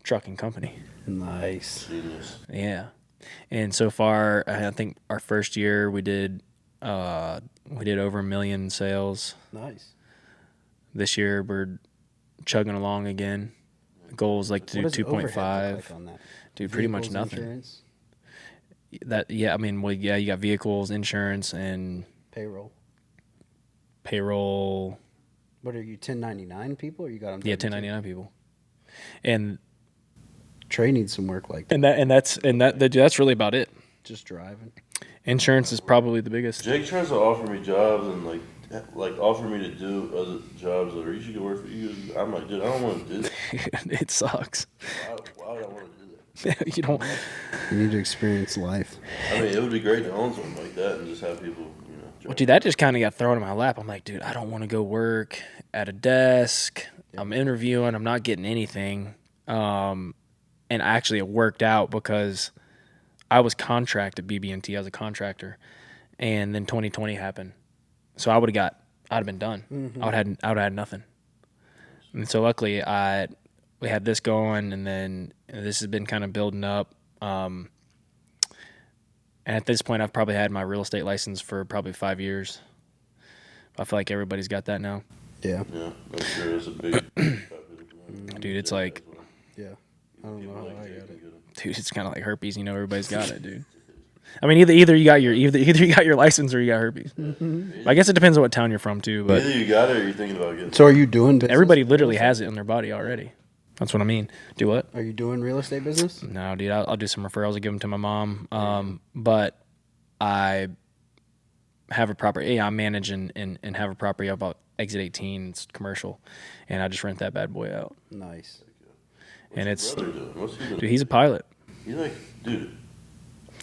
trucking company. Nice. Genius. Yeah. And so far, I think our first year we did over 1 million sales. Nice. This year we're chugging along again. The goal is like to do What does overhead 2.5. look like on that? Dude, pretty much Vehicles, nothing. Insurance, You got vehicles, insurance, and payroll. payroll. What are you, 1099 people, or you got them? Yeah, 1099 people. And Trey needs some work like that. that's really about it. Just driving. Insurance is probably the biggest. Jake tries to offer me jobs and like offer me to do other jobs. Like, you should go work for you. I'm like, dude, I don't want to do that. It sucks. Why would I want to do that? You don't. You need to experience life. I mean, it would be great to own something like that and just have people, Well, dude, that just kind of got thrown in my lap. I'm like, dude, I don't want to go work at a desk. I'm interviewing. I'm not getting anything. And actually, it worked out because I was contracted BB&T as a contractor, and then 2020 happened. So I'd have been done. Mm-hmm. I would have had nothing. And so luckily, we had this going, and then this has been kind of building up. And at this point, I've probably had my real estate license for probably 5 years. I feel like everybody's got that now. Yeah. Yeah, I'm sure it's a big. Dude, it's like, Yeah. I don't know how I got it. dude, it's kind of like herpes. Everybody's got it, dude. I mean, either you got your license or you got herpes. I guess it depends on what town you're from too. But Either you got it or you're thinking about getting it. So are you doing business? everybody literally has it in their body already. That's what I mean. Do what? Are you doing real estate business? No, dude. I'll do some referrals and give them to my mom. But I have a property. Yeah, I manage and have a property about exit 18. It's commercial, and I just rent that bad boy out. Nice. And What's your brother doing? What's he doing? dude, he's a pilot. You like, dude.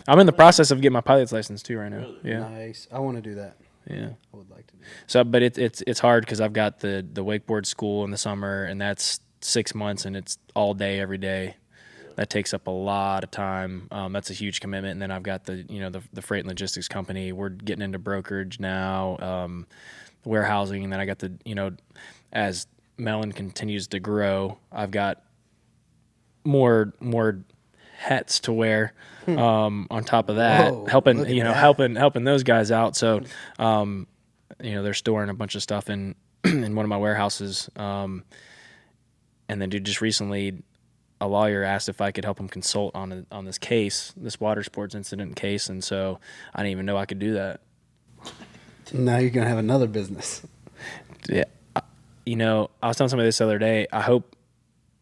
I'm in the process of getting my pilot's license too right now. Really? Yeah, Nice. I want to do that. yeah. I would like to do that. So, but it's hard because I've got the wakeboard school in the summer, and that's 6 months, and it's all day every day. That takes up a lot of time. That's a huge commitment. And then I've got the freight and logistics company. We're getting into brokerage now, warehousing, and then I got as Melon continues to grow, I've got more hats to wear on top of that. Whoa, helping look at that. helping those guys out. So they're storing a bunch of stuff in in one of my warehouses. And then dude, just recently a lawyer asked if I could help him consult on this case, this water sports incident case, and so I didn't even know I could do that. Now you're gonna have another business. Yeah, you know, I was telling somebody this the other day. I hope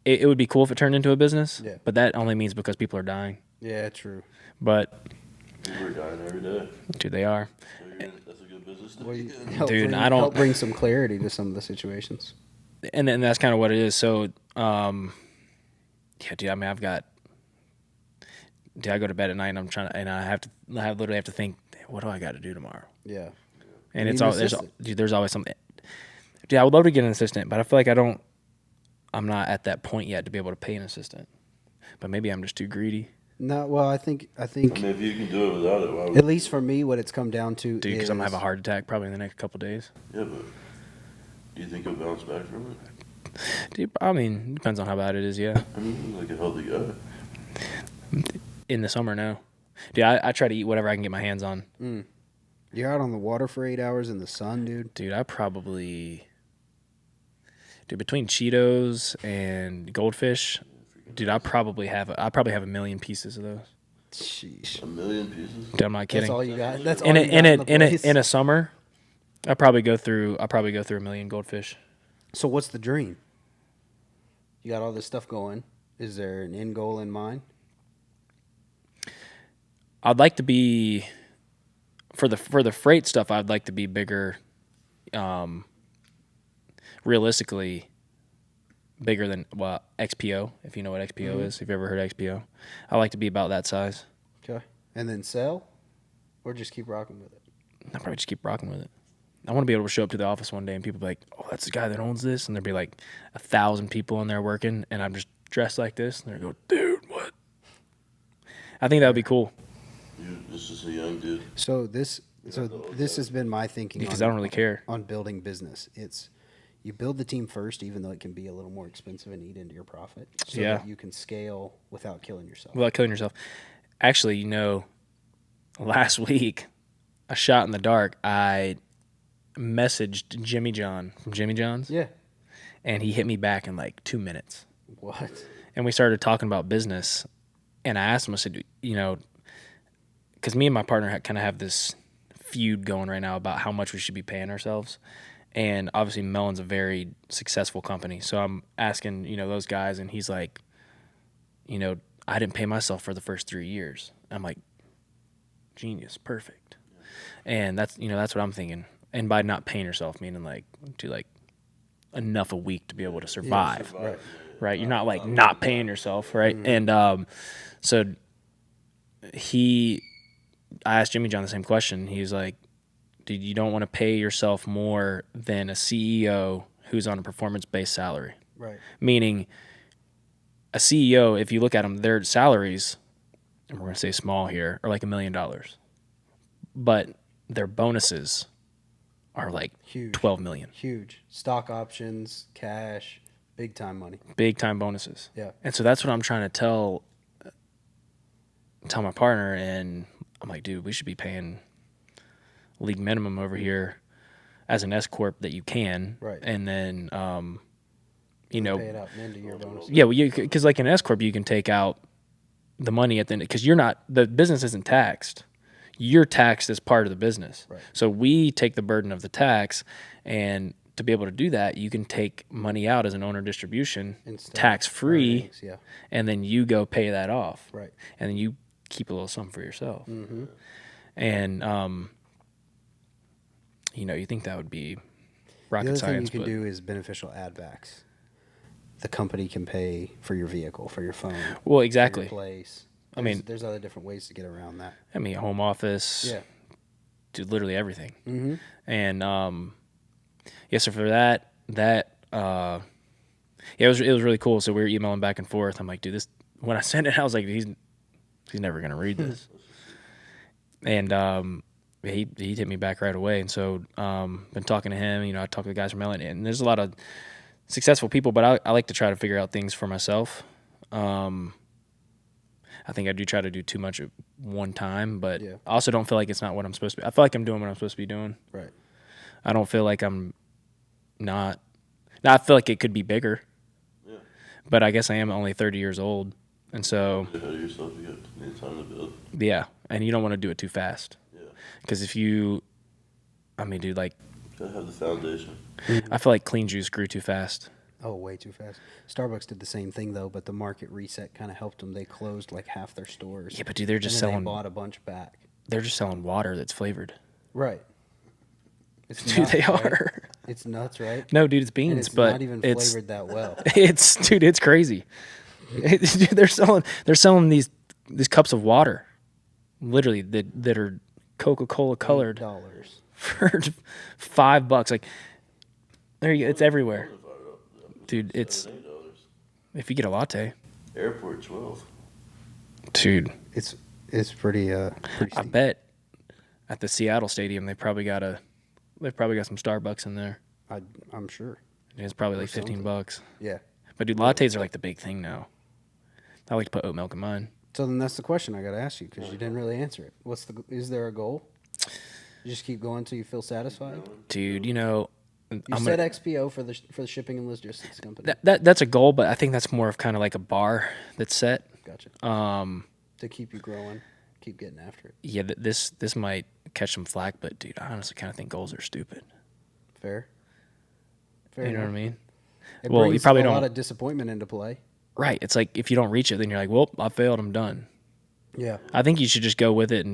it would be cool if it turned into a business. Yeah. But that only means because people are dying. Yeah, true. But People are dying every day. dude, they are. So that's a good business to Well, be you in. help Dude, bring, I don't- help bring some clarity to some of the situations. And that's kind of what it is. So, yeah, dude. I mean, I go to bed at night and I literally have to think, what do I got to do tomorrow? Yeah. And You it's need all an assistant. there's always something. Dude, I would love to get an assistant, but I feel like I'm not at that point yet to be able to pay an assistant. But maybe I'm just too greedy. No, well, I think I mean, if you can do it without it, why would at least for me, what it's come down to Dude, is because I'm going to have a heart attack probably in the next couple of days. Yeah, but do you think you'll bounce back from it? Dude, I mean, it depends on how bad it is, yeah. I mean, like a healthy guy. In the summer, no. Dude, I try to eat whatever I can get my hands on. You're out on the water for 8 hours in the sun, dude. Dude, between Cheetos and goldfish, dude, I probably have a million pieces of those. Sheesh. 1 million pieces. Dude, I'm not kidding. That's all you got. That's all in you got in the place? a summer, I probably go through 1 million goldfish. So what's the dream? You got all this stuff going. Is there an end goal in mind? I'd like to be for the freight stuff. I'd like to be bigger. Realistically, bigger than XPO. If you know what XPO is, if you've ever heard of XPO, I like to be about that size. Okay. And then sell, or just keep rocking with it. I'll probably just keep rocking with it. I want to be able to show up to the office one day and people be like, "Oh, that's the guy that owns this," and there'd be like 1,000 people in there working, and I'm just dressed like this, and they go, "Dude, what?" I think that would be cool. You're just a young dude. So this has been my thinking Because I don't really care. on building business. It's you build the team first, even though it can be a little more expensive and eat into your profit, so Yeah. that you can scale without killing yourself. Without killing yourself. Actually, you know, last week, a shot in the dark, I messaged Jimmy John from Jimmy John's, Yeah. and he hit me back in like 2 minutes. What? And we started talking about business, and I asked him, I said, you know, because me and my partner kind of have this feud going right now about how much we should be paying ourselves. And obviously Mellon's a very successful company. So I'm asking, you know, those guys, and he's like, you know, I didn't pay myself for the first 3 years. I'm like, genius, perfect. And that's what I'm thinking. And by not paying yourself, meaning like to like enough a week to be able to survive. Right. Right. You're not like not paying yourself. Right. And so I asked Jimmy John the same question. He was like, dude, you don't want to pay yourself more than a CEO who's on a performance-based salary. Right. Meaning a CEO, if you look at them, their salaries, and we're going to say small here, are like $1 million. But their bonuses are like Huge. 12 million. Huge. Stock options, cash, big time money. Big time bonuses. Yeah. And so that's what I'm trying to tell my partner, and I'm like, dude, we should be paying league minimum over here as an S corp that you can, Right. And then Pay it out and into your bonus. yeah, well, because like an S corp, you can take out the money at the end because the business isn't taxed. You're taxed as part of the business. Right. So we take the burden of the tax, and to be able to do that, you can take money out as an owner distribution, Instead of tax free, earnings, yeah. and then you go pay that off, Right. and then you keep a little something for yourself. Mm-hmm. And you know, you think that would be rocket The other science, thing you but can do is beneficial add backs. The company can pay for your vehicle, for your phone, well, for exactly. your place. I mean- there's other different ways to get around that. I mean, home office, Yeah. do literally everything. Mm-hmm. And so for that, yeah, it was really cool. So we were emailing back and forth. I'm like, dude, this. When I sent it, I was like, he's never gonna read this. And he hit me back right away. And so been talking to him. You know, I talked to the guys from Mellon, and there's a lot of successful people, but I like to try to figure out things for myself. I think I do try to do too much at one time, but Yeah. I also don't feel like it's not what I'm supposed to be. I feel like I'm doing what I'm supposed to be doing. Right. I don't feel like I'm not. Now I feel like it could be bigger, Yeah. But I guess I am only 30 years old, and so Get ahead of yourself. You got need time to build. yeah, and you don't want to do it too fast. Yeah. Because if you, I mean, dude, like Gotta have the foundation. I feel like clean juice grew too fast. Oh, way too fast. Starbucks did the same thing though, but the market reset kind of helped them. They closed like half their stores. Yeah, but dude, they're just and then selling. They bought a bunch back. They're just selling water that's flavored. Right. It's Dude, nuts, they right? are. It's nuts, right? No, dude, it's And beans, it's but not even it's flavored that well. it's crazy. Dude, they're selling these cups of water, literally that are Coca-Cola colored $8. for $5. Like there you go, it's everywhere, dude. It's $8. if you get a latte, Airport 12. dude. It's pretty I steep. bet at the Seattle stadium they've probably got some Starbucks in there. I'm sure. It's probably Or like $15. something. Yeah. But dude, lattes are like the big thing now. I like to put oat milk in mine. So then that's the question I got to ask you because you didn't really answer it. Is there a goal? You just keep going until you feel satisfied. Dude, you know, You I'm said gonna, XPO for the shipping and logistics company. that's a goal, but I think that's more of kind of like a bar that's set. Gotcha. Um, To keep you growing, keep getting after it. yeah, this might catch some flack, but dude, I honestly kind of think goals are stupid. Fair. You know what I enough. mean? It Well, you brings probably a lot don't- of disappointment into play. Right. It's like if you don't reach it, then you're like, well, I failed. I'm done. Yeah. I think you should just go with it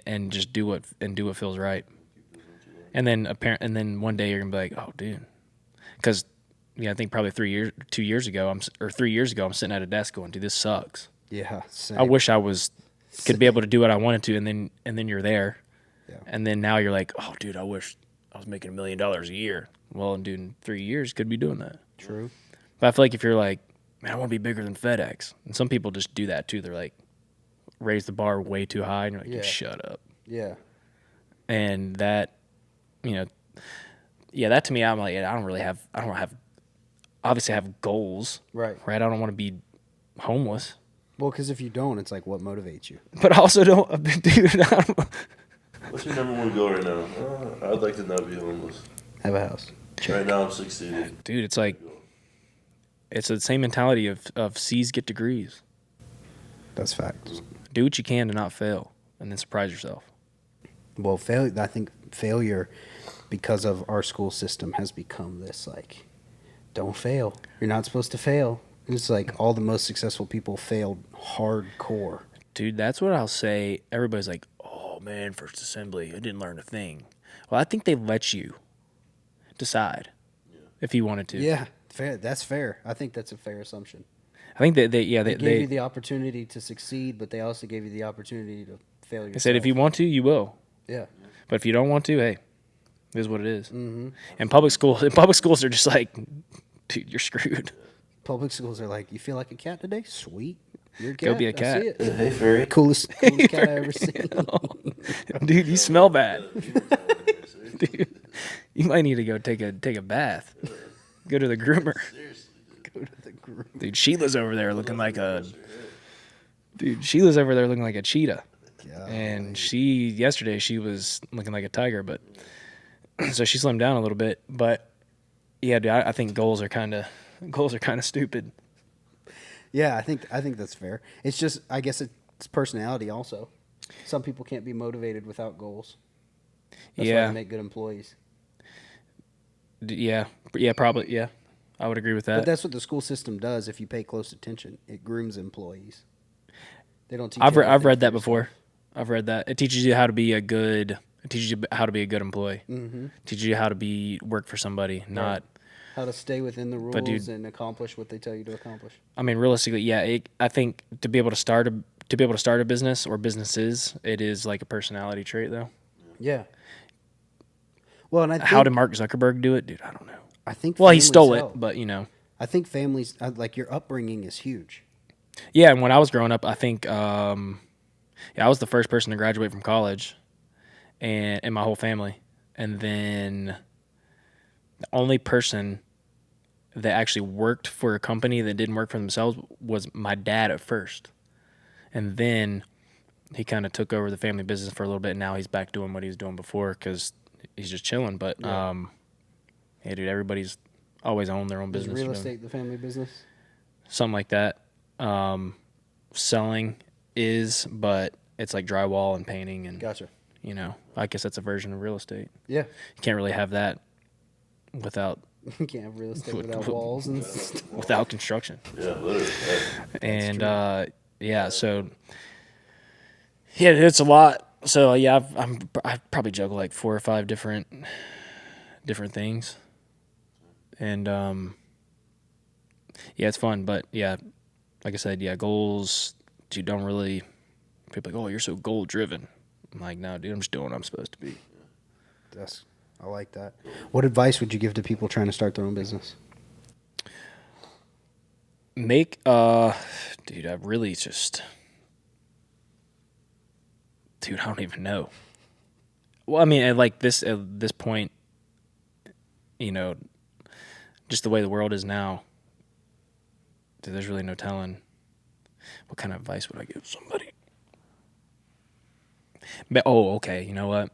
and just do what feels right. And then one day you're gonna be like, oh, dude, because I think probably 2 years ago, I'm sitting at a desk going, dude, this sucks. Yeah. Same. I wish I could be able to do what I wanted to, and then you're there, Yeah. and then now you're like, oh, dude, I wish I was making $1 million a year. Well, dude, in 3 years, could be doing that. True. But I feel like if you're like, man, I want to be bigger than FedEx, and some people just do that too. They're like, raise the bar way too high, and you're like, Yeah. dude, shut up. Yeah. And that, that to me, I'm like, I don't have, obviously I have goals, Right. right? I don't want to be homeless, Well, because if you don't, it's like what motivates you. but I also don't, dude. What's your number one goal right now? I'd like to not be homeless. Have a house. Right now I'm succeeding. Dude, it's like, it's the same mentality of C's get degrees. That's facts. Do what you can to not fail, and then surprise yourself. Well, I think failure, because of our school system, has become this like, don't fail. You're not supposed to fail. It's like all the most successful people failed hardcore. Dude, that's what I'll say. Everybody's like, oh man, first assembly, I didn't learn a thing. Well, I think they let you decide if you wanted to. Yeah, fair. That's fair. I think that's a fair assumption. I think they Gave you the opportunity to succeed, but they also gave you the opportunity to fail yourself. they said if you want to, you will. Yeah. But if you don't want to, hey, it is what it is. Mm-hmm. And public schools are just like, dude, you're screwed. Public schools are like, you feel like a cat today? Sweet. You're a cat. Go be a I cat. see it. Hey, Fairy. Coolest cat I ever seen. Dude, you smell bad. Dude, you might need to go take a bath. Go to the groomer. Seriously, dude. Go to the group. Dude, Sheila's over there looking like a cheetah. God. And yesterday she was looking like a tiger, but so she slimmed down a little bit. But yeah, dude, I think goals are kind of stupid. Yeah, I think that's fair. It's just, I guess it's personality also. Some people can't be motivated without goals. That's why Yeah. they make good employees. Yeah, probably. Yeah, I would agree with But that. that's what the school system does. If you pay close attention, it grooms employees. They don't teach. I've you read anything that for before. I've read that. It teaches you how to be a good. It teaches you how to be a good employee. Mm-hmm. Teaches you how to work for somebody, not. How to stay within the rules But dude- and accomplish what they tell you to accomplish. I mean, realistically, yeah. I think to be able to start a business or businesses, it is like a personality trait, though. Yeah. Well, and I think, How did Mark Zuckerberg do it, dude? I don't know. I think Well, he families stole it, help. but I think families, like your upbringing is huge. yeah. And when I was growing up, I think, I was the first person to graduate from college, and in my whole family, and then the only person that actually worked for a company that didn't work for themselves was my dad at first, and then he kind of took over the family business for a little bit. And now he's back doing what he was doing before because he's just chilling. But yeah, dude, everybody's always owned their own Is business. real estate the family business? something like that. Selling is, but it's like drywall and painting and Gotcha. you know, I guess that's a version of real estate. Yeah. You can't really have that without You can't have real estate without walls and stuff. without construction. Yeah, literally. And yeah, so yeah, it's a lot. So yeah, I probably juggle like 4 or 5 different things, and yeah, it's fun. But yeah, like I said, yeah, goals. You don't really. People are like, oh, you're so goal driven. I'm like, no, dude, I'm just doing what I'm supposed to be. I like that. What advice would you give to people trying to start their own business? Dude, I really just, dude, I don't even know. Well, I mean, at this point, you know, just the way the world is now, dude, there's really no telling what kind of advice would I give somebody. But, okay, you know what?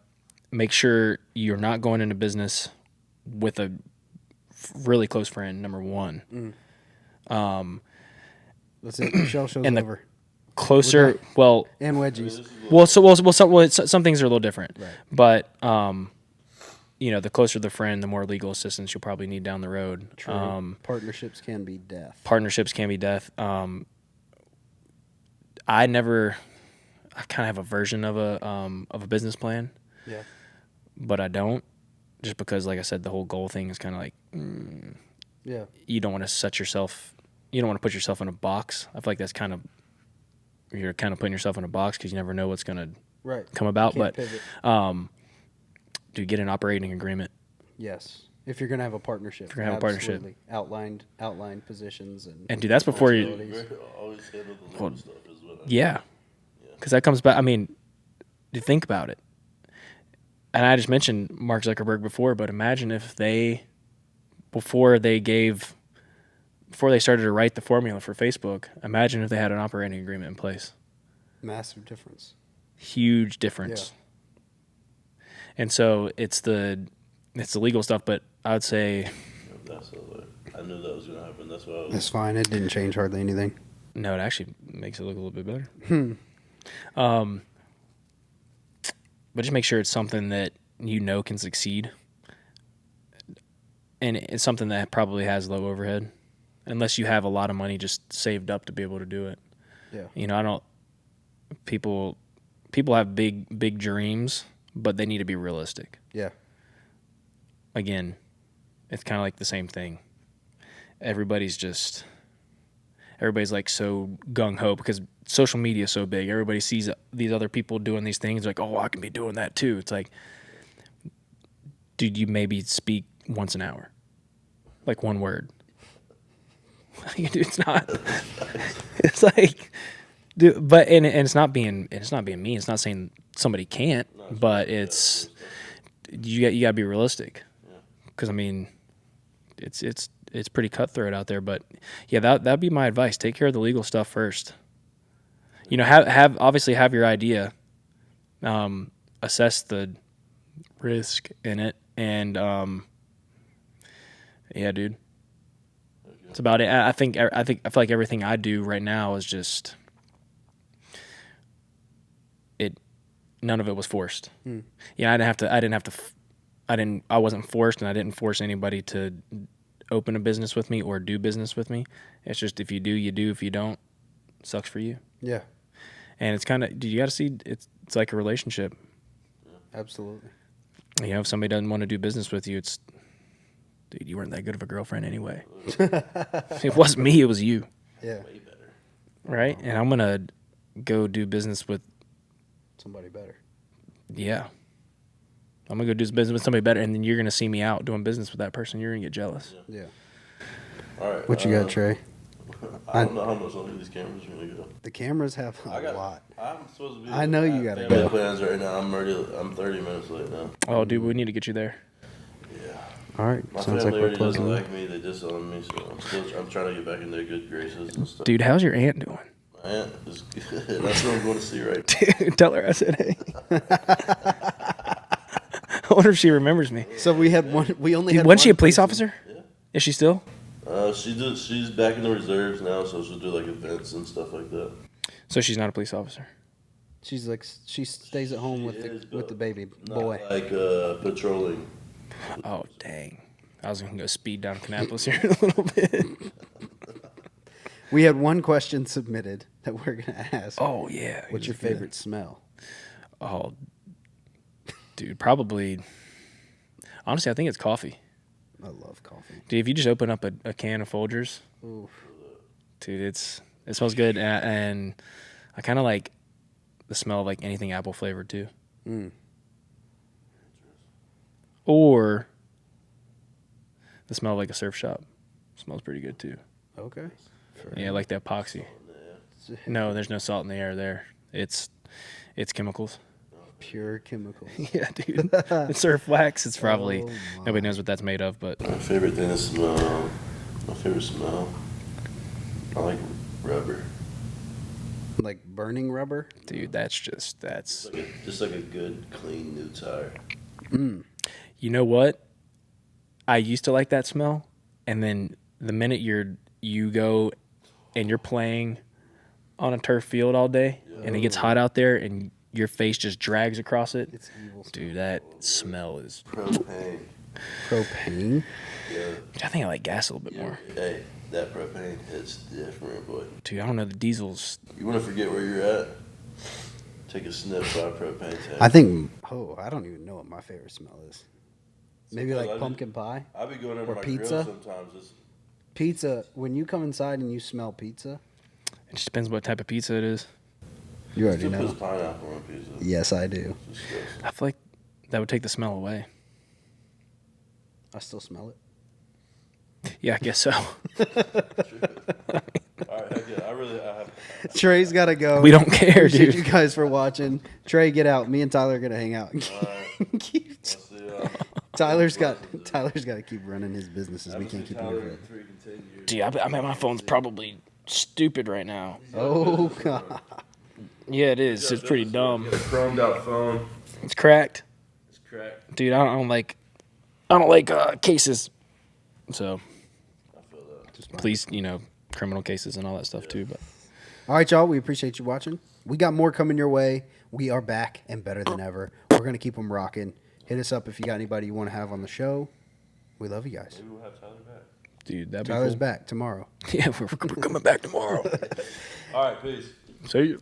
Make sure you're not going into business with a really close friend, number one. That's it. The shell show's And the over. closer, well, And wedgies. some things are a little different. Right. But, you know, the closer the friend, the more legal assistance you'll probably need down the road. True. Partnerships can be death. Partnerships can be death. I kind of have a version of a business plan, Yeah. but I don't, just because, like I said, the whole goal thing is kind of like, Yeah. you don't want to put yourself in a box. I feel like that's you're kind of putting yourself in a box because you never know what's going to Right. come about. Can't But, pivot. dude, get an operating agreement. Yes. If you're gonna have a partnership. If you're gonna have a partnership. Absolutely. Outlined positions and Dude, that's before you, responsibilities. Always handle the legal stuff is what yeah. Because that comes back. I mean, dude, think about it. And I just mentioned Mark Zuckerberg before, but imagine if before they started to write the formula for Facebook, imagine if they had an operating agreement in place. Massive difference. Huge difference. Yeah. And so it's the legal stuff, but I would say I knew that was going to happen. That's why That's fine. It didn't change hardly anything. no, it actually makes it look a little bit better. But just make sure it's something that you know can succeed, and it's something that probably has low overhead, unless you have a lot of money just saved up to be able to do it. Yeah. You know, people have big dreams, but they need to be realistic. Yeah. Again, it's kind of like the same thing. Everybody's like so gung-ho because social media is so big. Everybody sees these other people doing these things like, oh, I can be doing that too. It's like, dude, you maybe speak once an hour, like one word. Dude, it's not. It's like, dude, but and it's not being mean. It's not saying somebody can't, but it's you gotta be realistic. Because I mean, it's pretty cutthroat out there. But yeah, that'd be my advice. Take care of the legal stuff first. You know, have your idea, assess the risk in it, and yeah, dude, that's about it. I feel like everything I do right now is just it. None of it was forced. Yeah, I wasn't forced, and I didn't force anybody to open a business with me or do business with me. It's just if you do, you do. If you don't, it sucks for you. Yeah. And it's kind of, you got to see, it's like a relationship. Absolutely. You know, if somebody doesn't want to do business with you, it's, dude, you weren't that good of a girlfriend anyway. It wasn't me, it was you. Yeah. way better. Right? And I'm going to go do business with, Somebody better. yeah. I'm going to go do business with somebody better, and then you're going to see me out doing business with that person. You're going to get jealous. Yeah. All right. What you got, Trey? I don't know how much longer these cameras are going to go. The cameras have a lot. I'm supposed to be. I know you gotta family go. plans right now. I'm 30 minutes late now. Oh, dude, we need to get you there. Yeah. All right. My Sounds like family we're already doesn't closing. like me. They disown me, so I'm trying to get back in their good graces and stuff. Dude, how's your aunt doing? My aunt is good. That's what I'm going to see right now. Dude, tell her I said hey. I wonder if she remembers me. So we had one. We only Dude, had wasn't she a one police person. officer? Yeah. Is she still? She's back in the reserves now, so she'll do like events and stuff like that. So she's not a police officer. She's like she stays at home She with is, the but baby Not boy. like patrolling. Oh dang! I was gonna go speed down Kannapolis here in a little bit. We had one question submitted that we're gonna ask. Oh yeah. What's your favorite smell? Oh, dude, probably. Honestly, I think it's coffee. I love coffee. Dude, if you just open up a can of Folgers, Oof. dude, it smells good, and I kind of like the smell of like anything apple flavored too. Mm. Or the smell of like a surf shop smells pretty good too. Okay. Yeah, like the epoxy. No, there's no salt in the air there. It's chemicals. Pure chemicals. Yeah, dude. It's surf wax. It's probably Oh, my. nobody knows what that's made of, but My favorite thing to smell. My favorite smell. I like rubber. Like burning rubber. dude, that's. Just like a good, clean new tire. Mm. You know what? I used to like that smell, and then the minute you go and you're playing on a turf field all day, and it gets hot out there, and your face just drags across it, It's evil. dude, that smell is. Propane. Propane. Yeah. I think I like gas a little bit more, Hey, that propane hits different, boy. dude. I don't know the diesels. You want to forget where you're at? Take a sniff by a propane tank. I think. Oh, I don't even know what my favorite smell is. Maybe Sometimes like I pumpkin pie. I be going over or my pizza. grill sometimes. It's Pizza. When you come inside and you smell pizza, It just depends what type of pizza it is. you already still know. puts pineapple on pizza. Yes, I do. It's disgusting. I feel like that would take the smell away. I still smell it. Yeah, I guess so. All right, heck yeah, I have. Trey's got to go. We don't care, Appreciate dude. you guys for watching. Trey, get out. Me and Tyler are gonna hang out. All right, I'll see y'all. Tyler's got to keep running his businesses. We can't keep him. Tyler afloat. in 3 continue. Dude, I mean, my phone's probably stupid right now. Oh God. Yeah, it is. It's pretty dumb. Got a chromed out phone. It's cracked. It's cracked. Dude, I don't like cases. So I feel that. please, criminal cases and all that stuff too. But All right, y'all. We appreciate you watching. We got more coming your way. We are back and better than ever. We're gonna keep them rocking. Hit us up if you got anybody you want to have on the show. We love you guys. Maybe we'll have Tyler back. dude, that'd be Tyler's cool. back tomorrow. Yeah, we're coming back tomorrow. All right, peace. See you.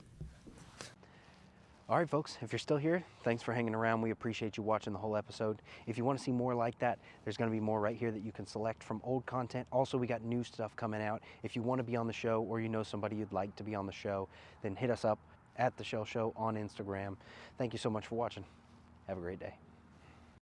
All right, folks, if you're still here, thanks for hanging around. We appreciate you watching the whole episode. If you want to see more like that, there's going to be more right here that you can select from old content. Also, we got new stuff coming out. If you want to be on the show or you know somebody you'd like to be on the show, then hit us up at The Shell Show on Instagram. Thank you so much for watching. Have a great day.